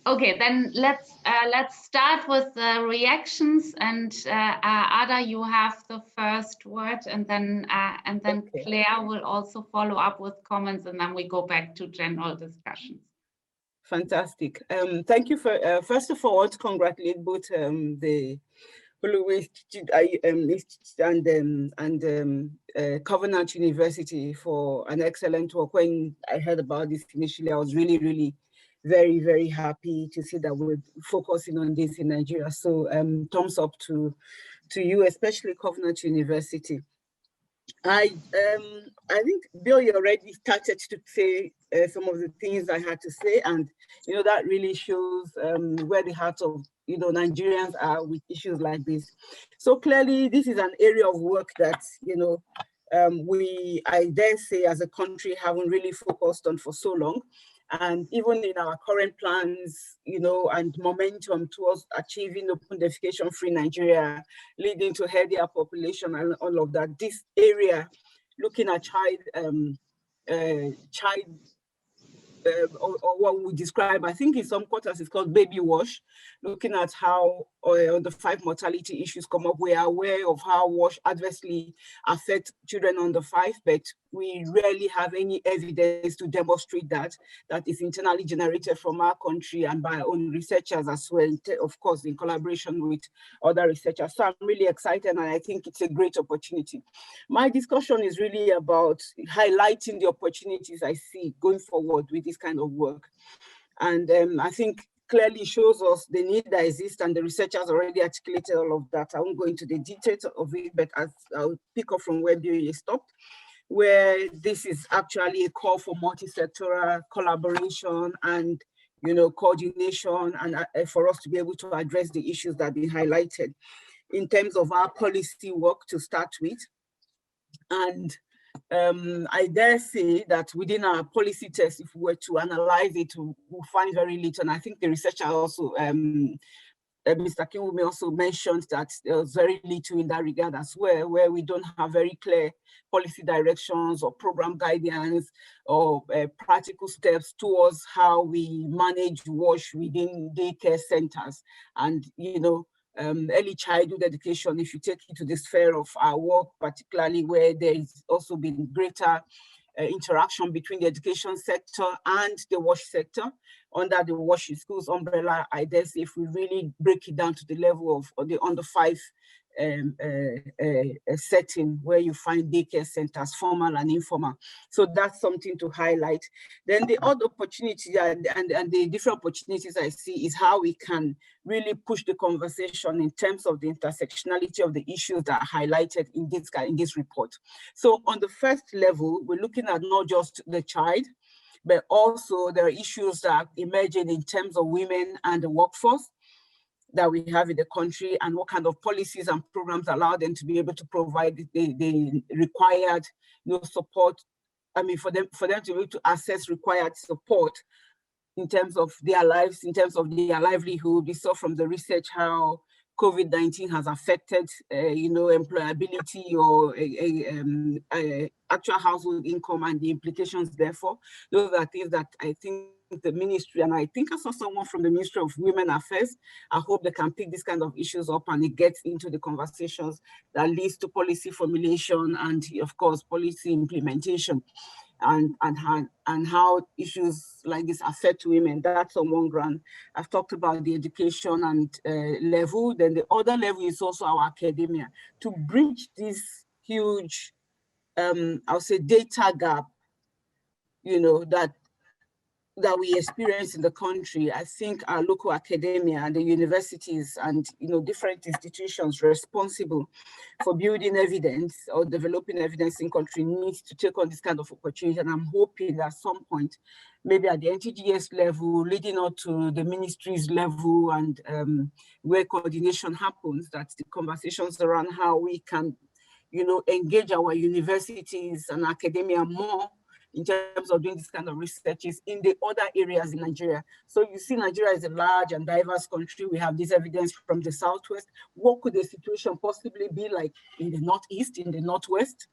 Okay, then let's start with the reactions, and Ada, you have the first word, and then okay. Claire will also follow up with comments, and then we go back to general discussions. Fantastic. Thank you for first of all, to congratulate both the Holloway and Covenant University for an excellent work. When I heard about this initially, I was really very, very happy to see that we're focusing on this in Nigeria. So thumbs up to you, especially Covenant University. I think Bill, you already started to say some of the things I had to say, and you know that really shows where the heart of Nigerians are with issues like this. So clearly, this is an area of work that I dare say, as a country, haven't really focused on for so long. And even in our current plans, and momentum towards achieving open defecation-free Nigeria, leading to healthier population and all of that, this area, looking at or what we describe, I think in some quarters it's called baby wash, looking at how the 5 mortality issues come up. We are aware of how wash adversely affects children under 5, but we rarely have any evidence to demonstrate that is internally generated from our country and by our own researchers as well, of course, in collaboration with other researchers. So I'm really excited, and I think it's a great opportunity. My discussion is really about highlighting the opportunities I see going forward with this kind of work. And I think clearly shows us the need that exists, and the researchers already articulated all of that. I won't go into the details of it, but I'll pick up from where BOA stopped, where this is actually a call for multi-sectoral collaboration and coordination, and for us to be able to address the issues that have been highlighted in terms of our policy work to start with. And I dare say that within our policy test, if we were to analyze it, we'll find very little. And I think the researcher also, Mr. Kinwumi also mentioned that there was very little in that regard as well, where we don't have very clear policy directions or program guidance or practical steps towards how we manage WASH within daycare centers. And, early childhood education, if you take it to the sphere of our work, particularly where there's also been greater interaction between the education sector and the WASH sector under the WASH in Schools umbrella. I guess if we really break it down to the level of the under 5 setting where you find daycare centers, formal and informal. So that's something to highlight. Then the other opportunity and the different opportunities I see is how we can really push the conversation in terms of the intersectionality of the issues that are highlighted in this report. So on the first level, we're looking at not just the child, but also there are issues that are emerging in terms of women and the workforce that we have in the country, and what kind of policies and programs allow them to be able to provide the required support. I mean, for them to be able to access required support in terms of their lives, in terms of their livelihood. We saw from the research how COVID-19 has affected, employability or actual household income and the implications therefore. Those are things that I think the ministry, and I think I saw someone from the Ministry of Women Affairs, I hope they can pick this kind of issues up and it gets into the conversations that leads to policy formulation and of course policy implementation. And how issues like this affect women. That's on one ground. I've talked about the education and level. Then the other level is also our academia. To bridge this huge, I'll say, data gap, that we experience in the country. I think our local academia and the universities and different institutions responsible for building evidence or developing evidence in country needs to take on this kind of opportunity. And I'm hoping that at some point, maybe at the NTGS level, leading up to the ministry's level and where coordination happens, that the conversations around how we can, engage our universities and academia more in terms of doing this kind of researches in the other areas in Nigeria. So you see Nigeria is a large and diverse country. We have this evidence from the Southwest. What could the situation possibly be like in the Northeast, in the Northwest,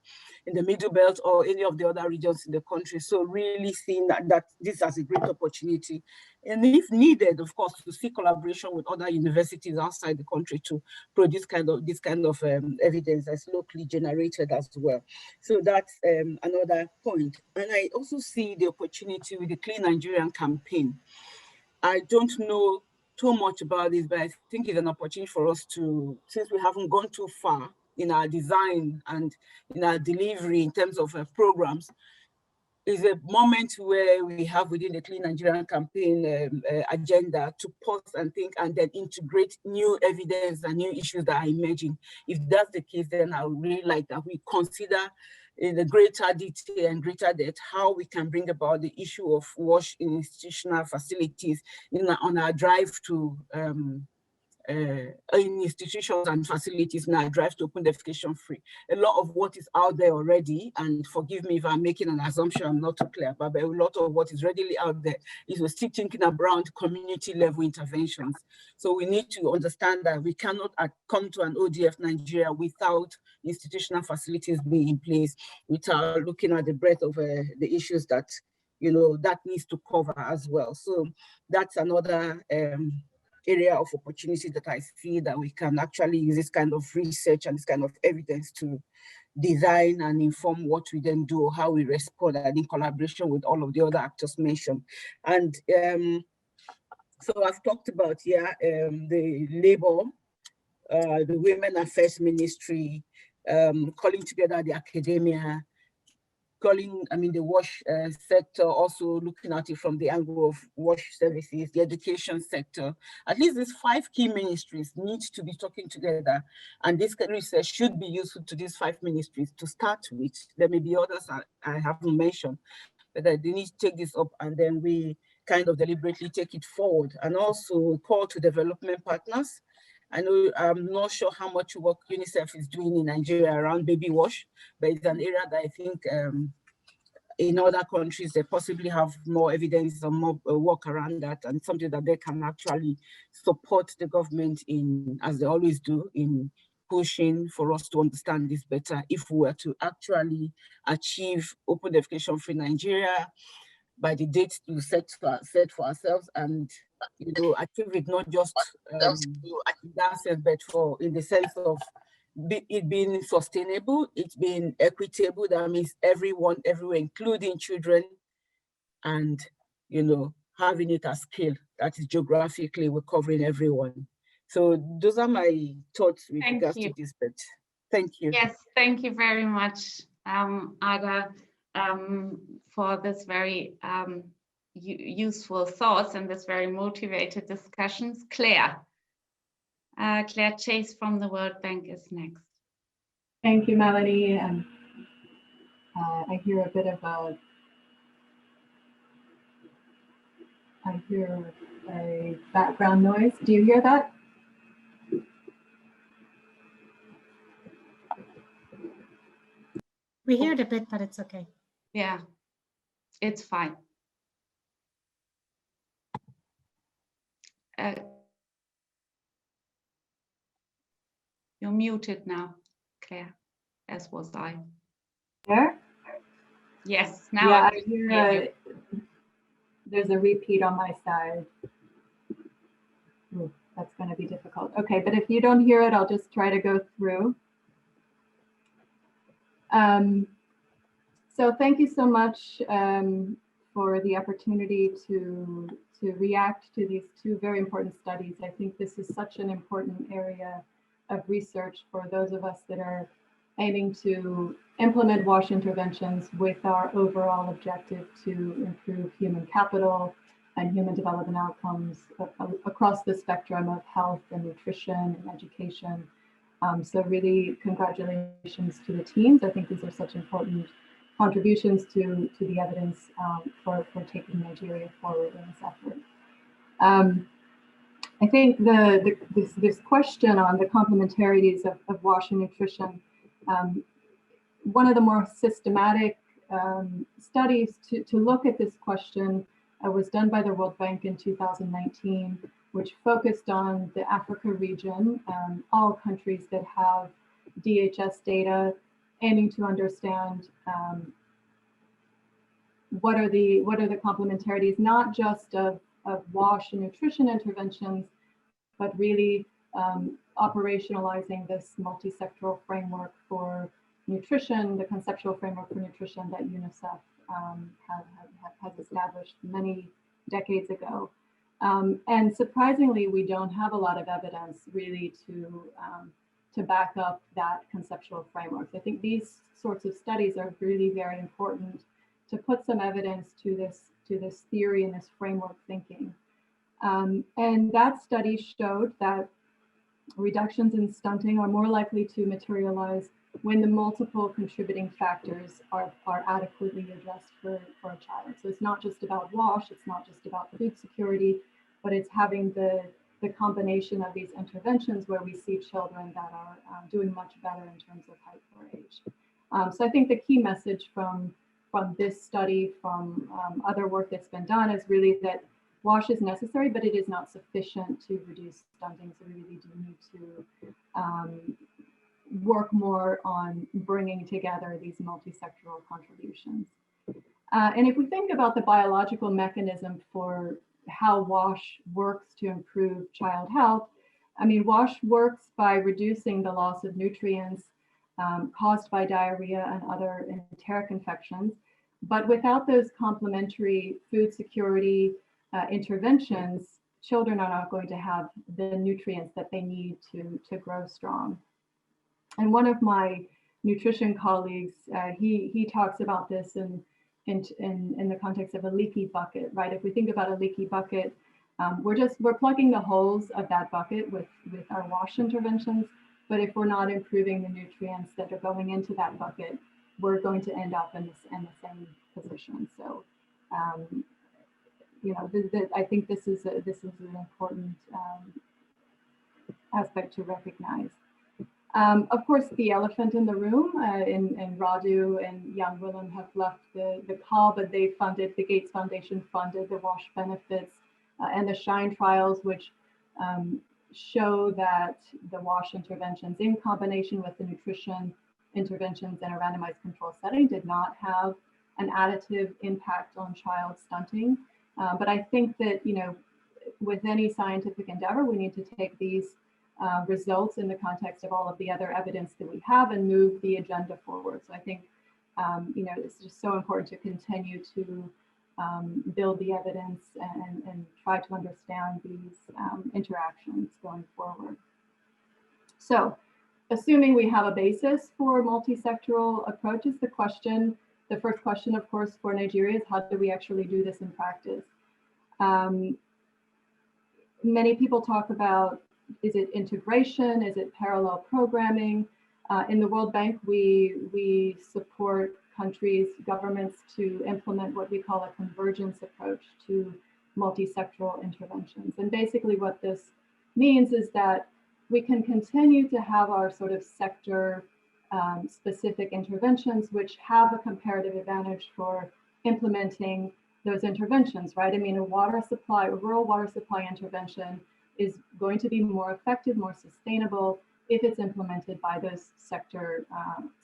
in the Middle Belt, or any of the other regions in the country? So really seeing that this as a great opportunity. And if needed, of course, to seek collaboration with other universities outside the country to produce this kind of evidence that's locally generated as well. So that's another point. And I also see the opportunity with the Clean Nigerian campaign. I don't know too much about this, but I think it's an opportunity for us to, since we haven't gone too far in our design and in our delivery in terms of programs, is a moment where we have within the Clean Nigerian campaign agenda to pause and think and then integrate new evidence and new issues that are emerging. If that's the case, then I would really like that we consider in a greater detail and greater depth how we can bring about the issue of WASH in institutional facilities on our drive to in institutions and facilities now drive to open defecation free. A lot of what is out there already, and forgive me if I'm making an assumption I'm not too clear, but a lot of what is readily out there is we're still thinking around community level interventions. So we need to understand that we cannot come to an ODF Nigeria without institutional facilities being in place, without looking at the breadth of the issues that, that needs to cover as well. So that's another area of opportunity that I see that we can actually use this kind of research and this kind of evidence to design and inform what we then do, how we respond, and in collaboration with all of the other actors mentioned. And so I've talked about the labor, the Women Affairs Ministry, calling together the academia, the WASH sector, also looking at it from the angle of WASH services, the education sector. At least these 5 key ministries need to be talking together, and this research should be useful to these 5 ministries to start with. There may be others I haven't mentioned, but they need to take this up and then we kind of deliberately take it forward. And also call to development partners. I know I'm not sure how much work UNICEF is doing in Nigeria around baby wash, but it's an area that I think in other countries they possibly have more evidence or more work around that, and something that they can actually support the government in, as they always do, in pushing for us to understand this better if we were to actually achieve open defecation free Nigeria by the date we set for ourselves, and achieve it not just in that sense, but in the sense of it being sustainable, it's being equitable. That means everyone, everywhere, including children, and having it at scale. That is geographically, we're covering everyone. So those are my thoughts with regards to this, but thank you. Yes, thank you very much, Ada, for this very useful thoughts and this very motivated discussions. Claire Chase from the World Bank is next. Thank you, Melanie. And I hear a bit of a background noise. Do you hear that? We hear it a bit, but it's okay. Yeah, it's fine. You're muted now, Claire, as was I. There? Yes, now yeah, I hear you. There's a repeat on my side. Ooh, that's going to be difficult. Okay, but if you don't hear it, I'll just try to go through. So thank you so much for the opportunity to react to these two very important studies. I think this is such an important area of research for those of us that are aiming to implement WASH interventions with our overall objective to improve human capital and human development outcomes across the spectrum of health and nutrition and education. So really congratulations to the teams. I think these are such important contributions to the evidence for taking Nigeria forward in this effort. I think this question on the complementarities of WASH and nutrition, one of the more systematic studies to look at this question was done by the World Bank in 2019, which focused on the Africa region, all countries that have DHS data, aiming to understand what are the complementarities, not just of WASH and nutrition interventions, but really operationalizing this multi-sectoral framework for nutrition, the conceptual framework for nutrition that UNICEF has established many decades ago. And surprisingly, we don't have a lot of evidence really to back up that conceptual framework. I think these sorts of studies are really very important to put some evidence to this theory and this framework thinking. And that study showed that reductions in stunting are more likely to materialize when the multiple contributing factors are adequately addressed for a child. So it's not just about WASH, it's not just about food security, but it's having the combination of these interventions where we see children that are doing much better in terms of height or age. So I think the key message from this study, from other work that's been done, is really that WASH is necessary, but it is not sufficient to reduce stunting. So we really do need to work more on bringing together these multi-sectoral contributions. And if we think about the biological mechanism for how WASH works to improve child health, I mean, WASH works by reducing the loss of nutrients caused by diarrhea and other enteric infections. But without those complementary food security interventions, children are not going to have the nutrients that they need to grow strong. And one of my nutrition colleagues, he talks about this in the context of a leaky bucket, right? If we think about a leaky bucket, we're plugging the holes of that bucket with our WASH interventions. But if we're not improving the nutrients that are going into that bucket, we're going to end up in the same position. So, you know, I think this is an important aspect to recognize. Of course, the elephant in the room, and Radu and Jan Willem have left the call, but they funded, the Gates Foundation funded the WASH benefits and the SHINE trials, which show that the WASH interventions in combination with the nutrition interventions in a randomized control setting did not have an additive impact on child stunting. But I think that, you know, with any scientific endeavor, we need to take these results in the context of all of the other evidence that we have and move the agenda forward. So I think, it's just so important to continue to build the evidence and try to understand these interactions going forward. So, assuming we have a basis for multi-sectoral approaches, the first question, of course, for Nigeria is how do we actually do this in practice? Many people talk about, is it integration? Is it parallel programming? In the World Bank, we support countries, governments to implement what we call a convergence approach to multi-sectoral interventions. And basically what this means is that we can continue to have our sort of sector specific interventions, which have a comparative advantage for implementing those interventions, right? I mean, a rural water supply intervention is going to be more effective, more sustainable if it's implemented by those sector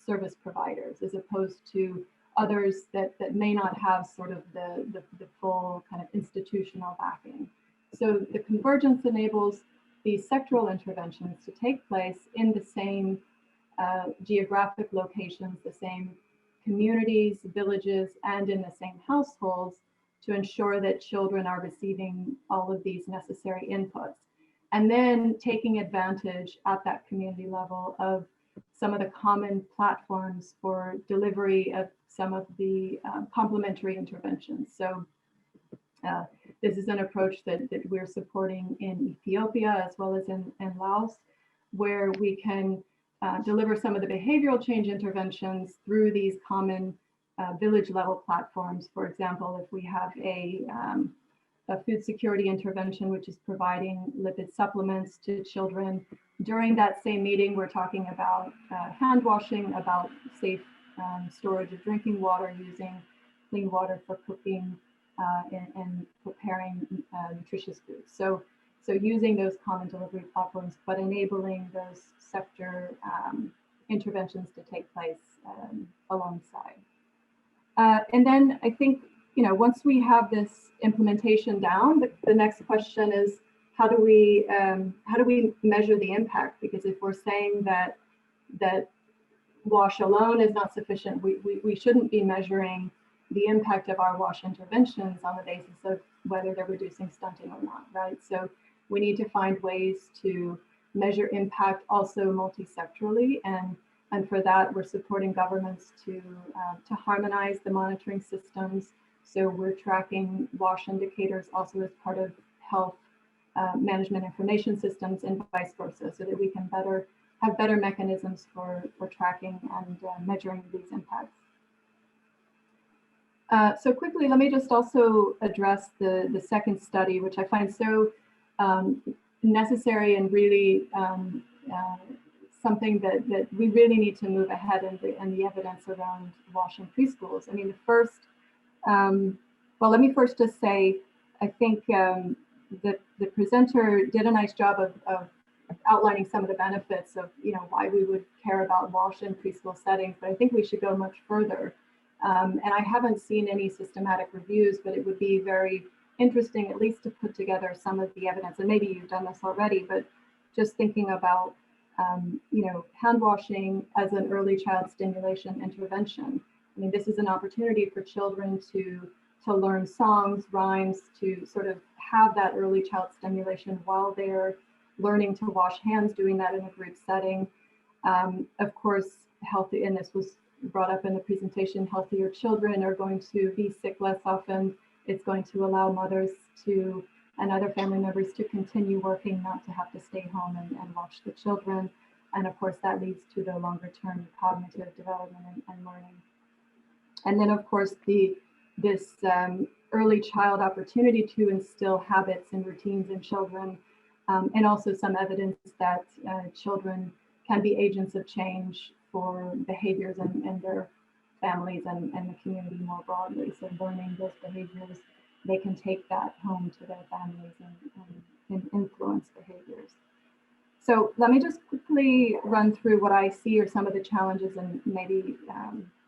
service providers, as opposed to others that may not have sort of the full kind of institutional backing. So the convergence enables these sectoral interventions to take place in the same geographic locations, the same communities, villages, and in the same households to ensure that children are receiving all of these necessary inputs. And then taking advantage at that community level of some of the common platforms for delivery of some of the complementary interventions. So this is an approach that we're supporting in Ethiopia as well as in Laos, where we can deliver some of the behavioral change interventions through these common village level platforms. For example, if we have a food security intervention, which is providing lipid supplements to children, during that same meeting, we're talking about hand washing, about safe storage of drinking water, using clean water for cooking and preparing nutritious foods. So using those common delivery platforms, but enabling those sector interventions to take place alongside. And then I think, once we have this implementation down, the next question is, how do we measure the impact? Because if we're saying that WASH alone is not sufficient, we shouldn't be measuring the impact of our WASH interventions on the basis of whether they're reducing stunting or not, right? So we need to find ways to measure impact also multi-sectorally, and for that we're supporting governments to harmonize the monitoring systems. So we're tracking WASH indicators also as part of health management information systems and vice versa, so that we can have better mechanisms for tracking and measuring these impacts. So quickly, let me just also address the second study, which I find so necessary and really something that we really need to move ahead in the evidence around WASH in preschools. I mean, well, let me first just say, I think the presenter did a nice job of outlining some of the benefits of why we would care about WASH in preschool settings, but I think we should go much further. And I haven't seen any systematic reviews, but it would be very interesting at least to put together some of the evidence, and maybe you've done this already, but just thinking about hand washing as an early child stimulation intervention. I mean, this is an opportunity for children to learn songs, rhymes, to sort of have that early child stimulation while they're learning to wash hands, doing that in a group setting. Of course, healthy, and this was brought up in the presentation, healthier children are going to be sick less often. It's going to allow mothers and other family members to continue working, not to have to stay home and watch the children. And of course, that leads to the longer term cognitive development and learning. And then of course, this early child opportunity to instill habits and routines in children, and also some evidence that children can be agents of change for behaviors and their families and the community more broadly. So learning those behaviors, they can take that home to their families and influence behaviors. So let me just quickly run through what I see are some of the challenges and maybe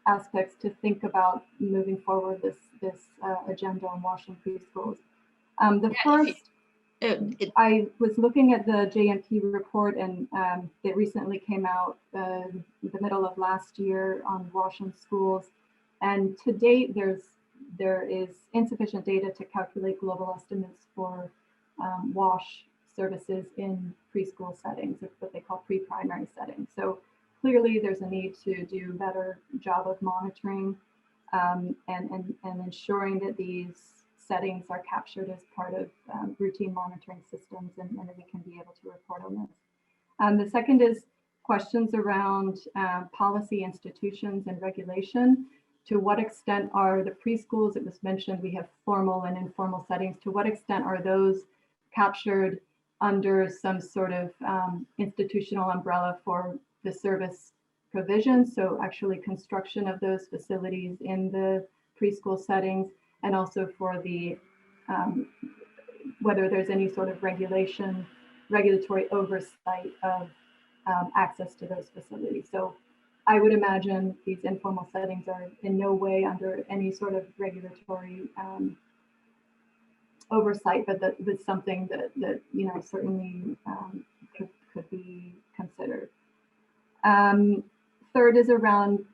aspects to think about moving forward this agenda on WASH in preschools. I was looking at the JMP report, and it recently came out the middle of last year on WASH in schools. And to date, there is insufficient data to calculate global estimates for WASH services in preschool settings, what they call pre-primary settings. So clearly there's a need to do a better job of monitoring and ensuring that these settings are captured as part of routine monitoring systems, and that we can be able to report on this. The second is questions around policy, institutions, and regulation. To what extent are the preschools, it was mentioned we have formal and informal settings, to what extent are those captured under some sort of institutional umbrella for the service provision? So actually construction of those facilities in the preschool settings, and also for the whether there's any sort of regulatory oversight of access to those facilities. So I would imagine these informal settings are in no way under any sort of regulatory oversight, but that's something that you know certainly could be considered. Third is around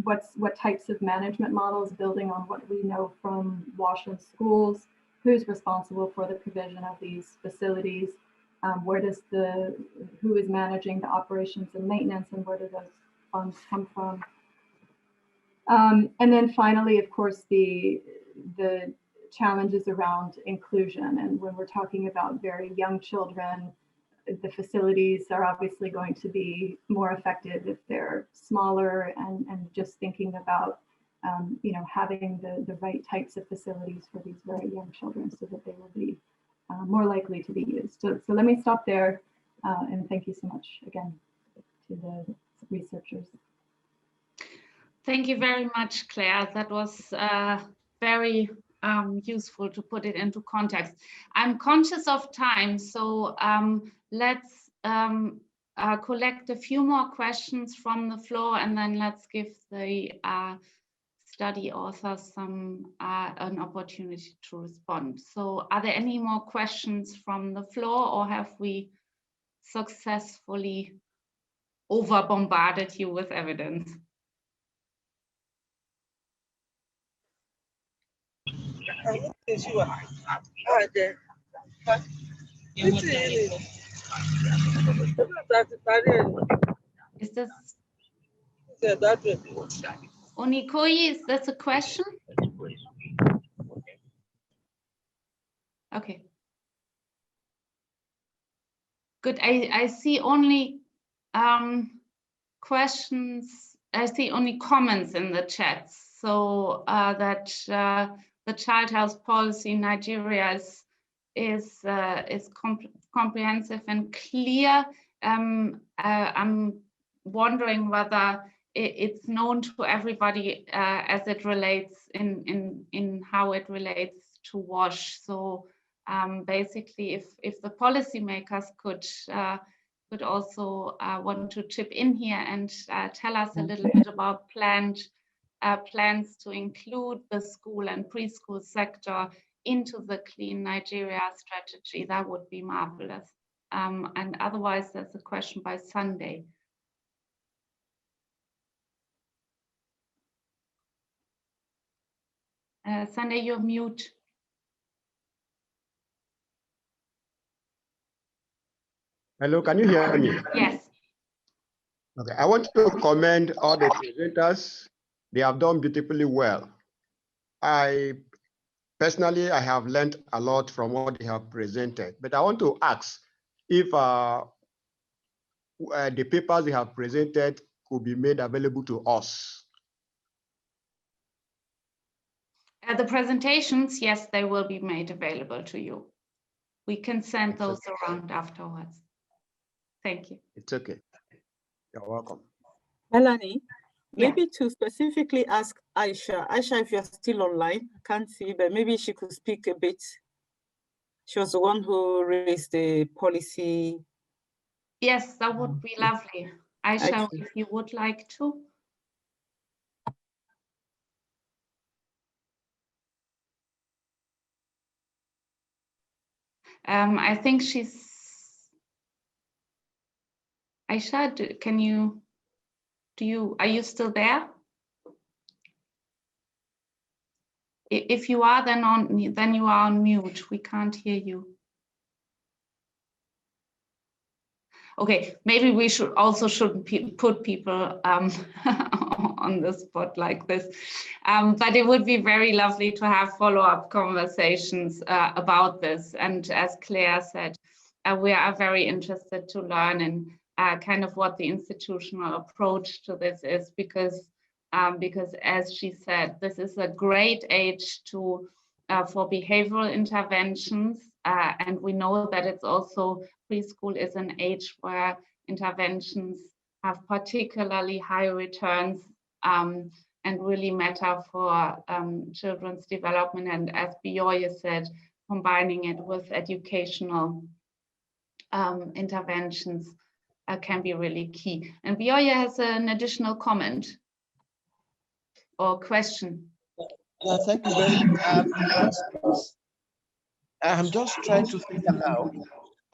what types of management models, building on what we know from WASH in schools, who's responsible for the provision of these facilities, where does who is managing the operations and maintenance, and where do those funds come from? And then finally, of course, the challenges around inclusion. And when we're talking about very young children, the facilities are obviously going to be more effective if they're smaller, and just thinking about you know, having the right types of facilities for these very young children so that they will be more likely to be used. So let me stop there, and thank you so much again to the researchers. Thank you very much, Claire. That was very useful to put it into context. I'm conscious of time, so let's collect a few more questions from the floor, and then let's give the study authors an opportunity to respond. So are there any more questions from the floor, or have we successfully over bombarded you with evidence? Is this Onikoi, is this a question? Okay. Good. I see only questions. I see only comments in the chat. So that the child health policy in Nigeria is comprehensive and clear. I'm wondering whether it's known to everybody as it relates in how it relates to WASH. So basically, if the policymakers could also want to chip in here and tell us a little bit about plans to include the school and preschool sector into the Clean Nigeria strategy, that would be marvelous. And otherwise, there's a question by Sunday. Sunday, you're mute. Hello, can you hear me? Yes. Okay, I want to commend all the presenters. They have done beautifully well. I personally have learned a lot from what they have presented, but I want to ask if the papers they have presented could be made available to us. The presentations, yes, they will be made available to you. We can send those around afterwards. Thank you. It's okay. You're welcome. Melanie, maybe to specifically ask Aisha. Aisha, if you're still online, I can't see, but maybe she could speak a bit. She was the one who raised the policy. Yes, that would be lovely. Aisha, if you would like to. I think she's, Aisha, are you still there? If you are, then you are on mute. We can't hear you. Okay, maybe we shouldn't put people on the spot like this, but it would be very lovely to have follow-up conversations about this. And as Claire said, we are very interested to learn in kind of what the institutional approach to this is, because as she said, this is a great age for behavioral interventions, and we know that it's also preschool is an age where interventions have particularly high returns and really matter for children's development. And as Bioye said, combining it with educational interventions can be really key. And Bioye has an additional comment or question. Thank you very much. I'm just trying to think aloud.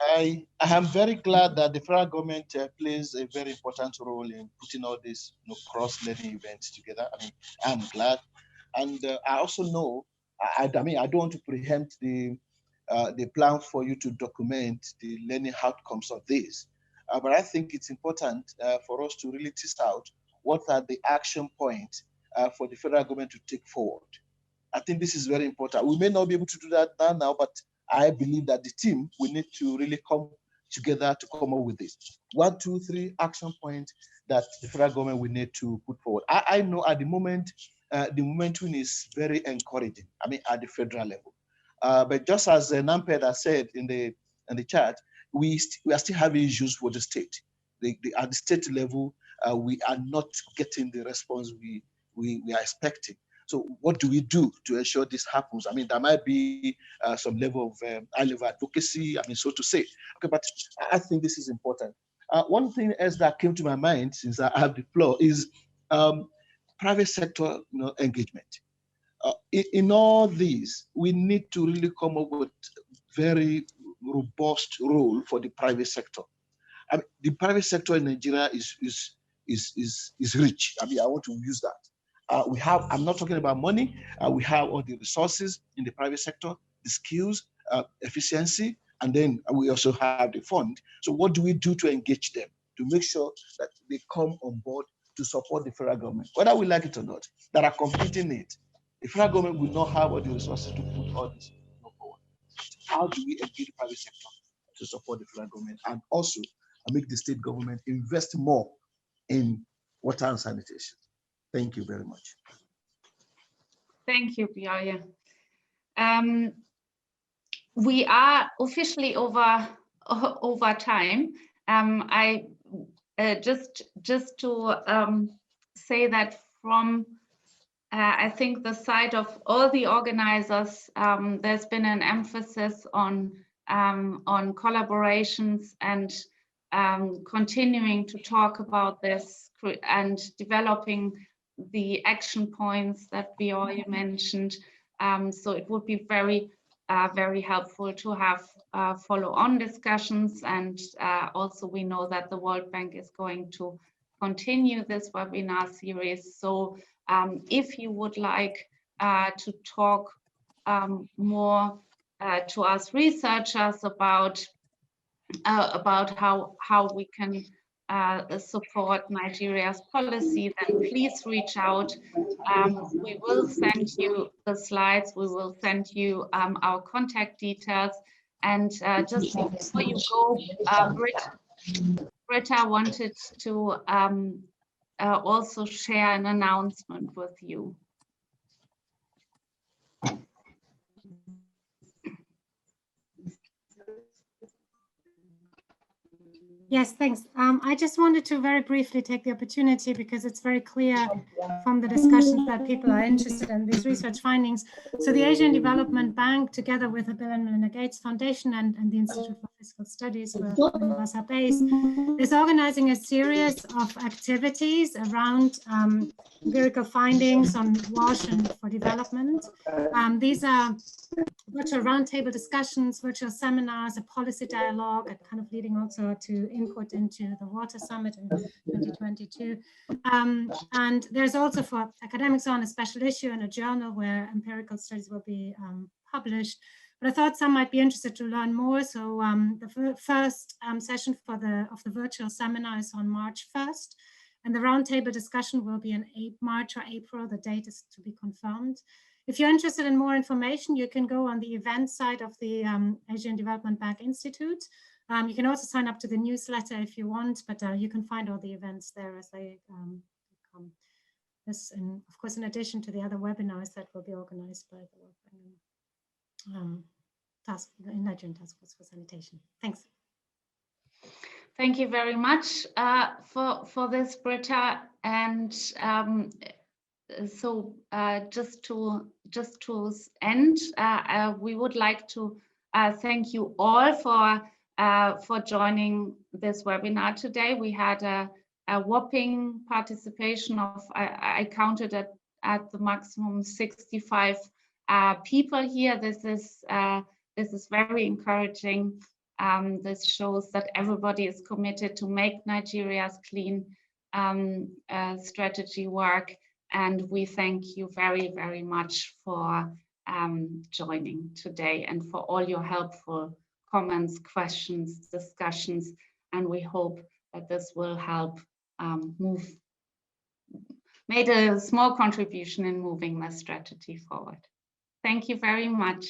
I am very glad that the federal government plays a very important role in putting all these cross-learning events together. I mean, I'm glad. And I also know, I mean, I don't want to preempt the plan for you to document the learning outcomes of this. But I think it's important for us to really test out what are the action points for the federal government to take forward. I think this is very important. We may not be able to do that now, but I believe that the team, we need to really come together to come up with this. 1, 2, 3 action points that the federal government will need to put forward. I know at the moment, the momentum is very encouraging, I mean, at the federal level. But just as Namped has said in the chat, we are still having issues for the state. At the state level, we are not getting the response we are expecting. So what do we do to ensure this happens? I mean, there might be some level of high-level advocacy, I mean, so to say. Okay, but I think this is important. One thing else that came to my mind since I have the floor is private sector engagement. In all these, we need to really come up with very robust role for the private sector. I mean, the private sector in Nigeria is rich. I mean, I want to use that. We have, I'm not talking about money, we have all the resources in the private sector, the skills, efficiency, and then we also have the fund. So what do we do to engage them, to make sure that they come on board to support the federal government, whether we like it or not, that are competing needs? The federal government will not have all the resources to put all this forward. How do we engage the private sector to support the federal government and also make the state government invest more in water and sanitation? Thank you very much. Thank you, Bioye. We are officially over time. I just to say that from I think the side of all the organizers, there's been an emphasis on collaborations and continuing to talk about this and developing the action points that Bioye mentioned. So it would be very helpful to have follow-on discussions. And also we know that the World Bank is going to continue this webinar series. So if you would like to talk more to us researchers about how we can support Nigeria's policy, then please reach out. We will send you the slides, we will send you our contact details. And just before you go, Britta wanted to also share an announcement with you. Yes, thanks. I just wanted to very briefly take the opportunity, because it's very clear from the discussions that people are interested in these research findings. So the Asian Development Bank, together with the Bill and Melinda Gates Foundation and the Institute for Fiscal Studies, where many of us are based, is organizing a series of activities around empirical findings on WASH and for development. These are virtual roundtable discussions, virtual seminars, a policy dialogue, and kind of leading also to input into the Water Summit in 2022. And there's also for academics on a special issue in a journal where empirical studies will be published. But I thought some might be interested to learn more. So the first session of the virtual seminar is on March 1st. And the roundtable discussion will be in March or April. The date is to be confirmed. If you're interested in more information, you can go on the event side of the Asian Development Bank Institute. You can also sign up to the newsletter if you want, but you can find all the events there as they come. This, and of course, in addition to the other webinars that will be organized by the Nigerian Task Force for Sanitation. Thanks. Thank you very much for this, Britta. And so just to end, we would like to thank you all for joining this webinar today. We had a whopping participation of, I counted at the maximum 65 people here. This is very encouraging. This shows that everybody is committed to make Nigeria's clean strategy work. And we thank you very, very much for joining today and for all your helpful comments, questions, discussions. And we hope that this will help made a small contribution in moving the strategy forward. Thank you very much.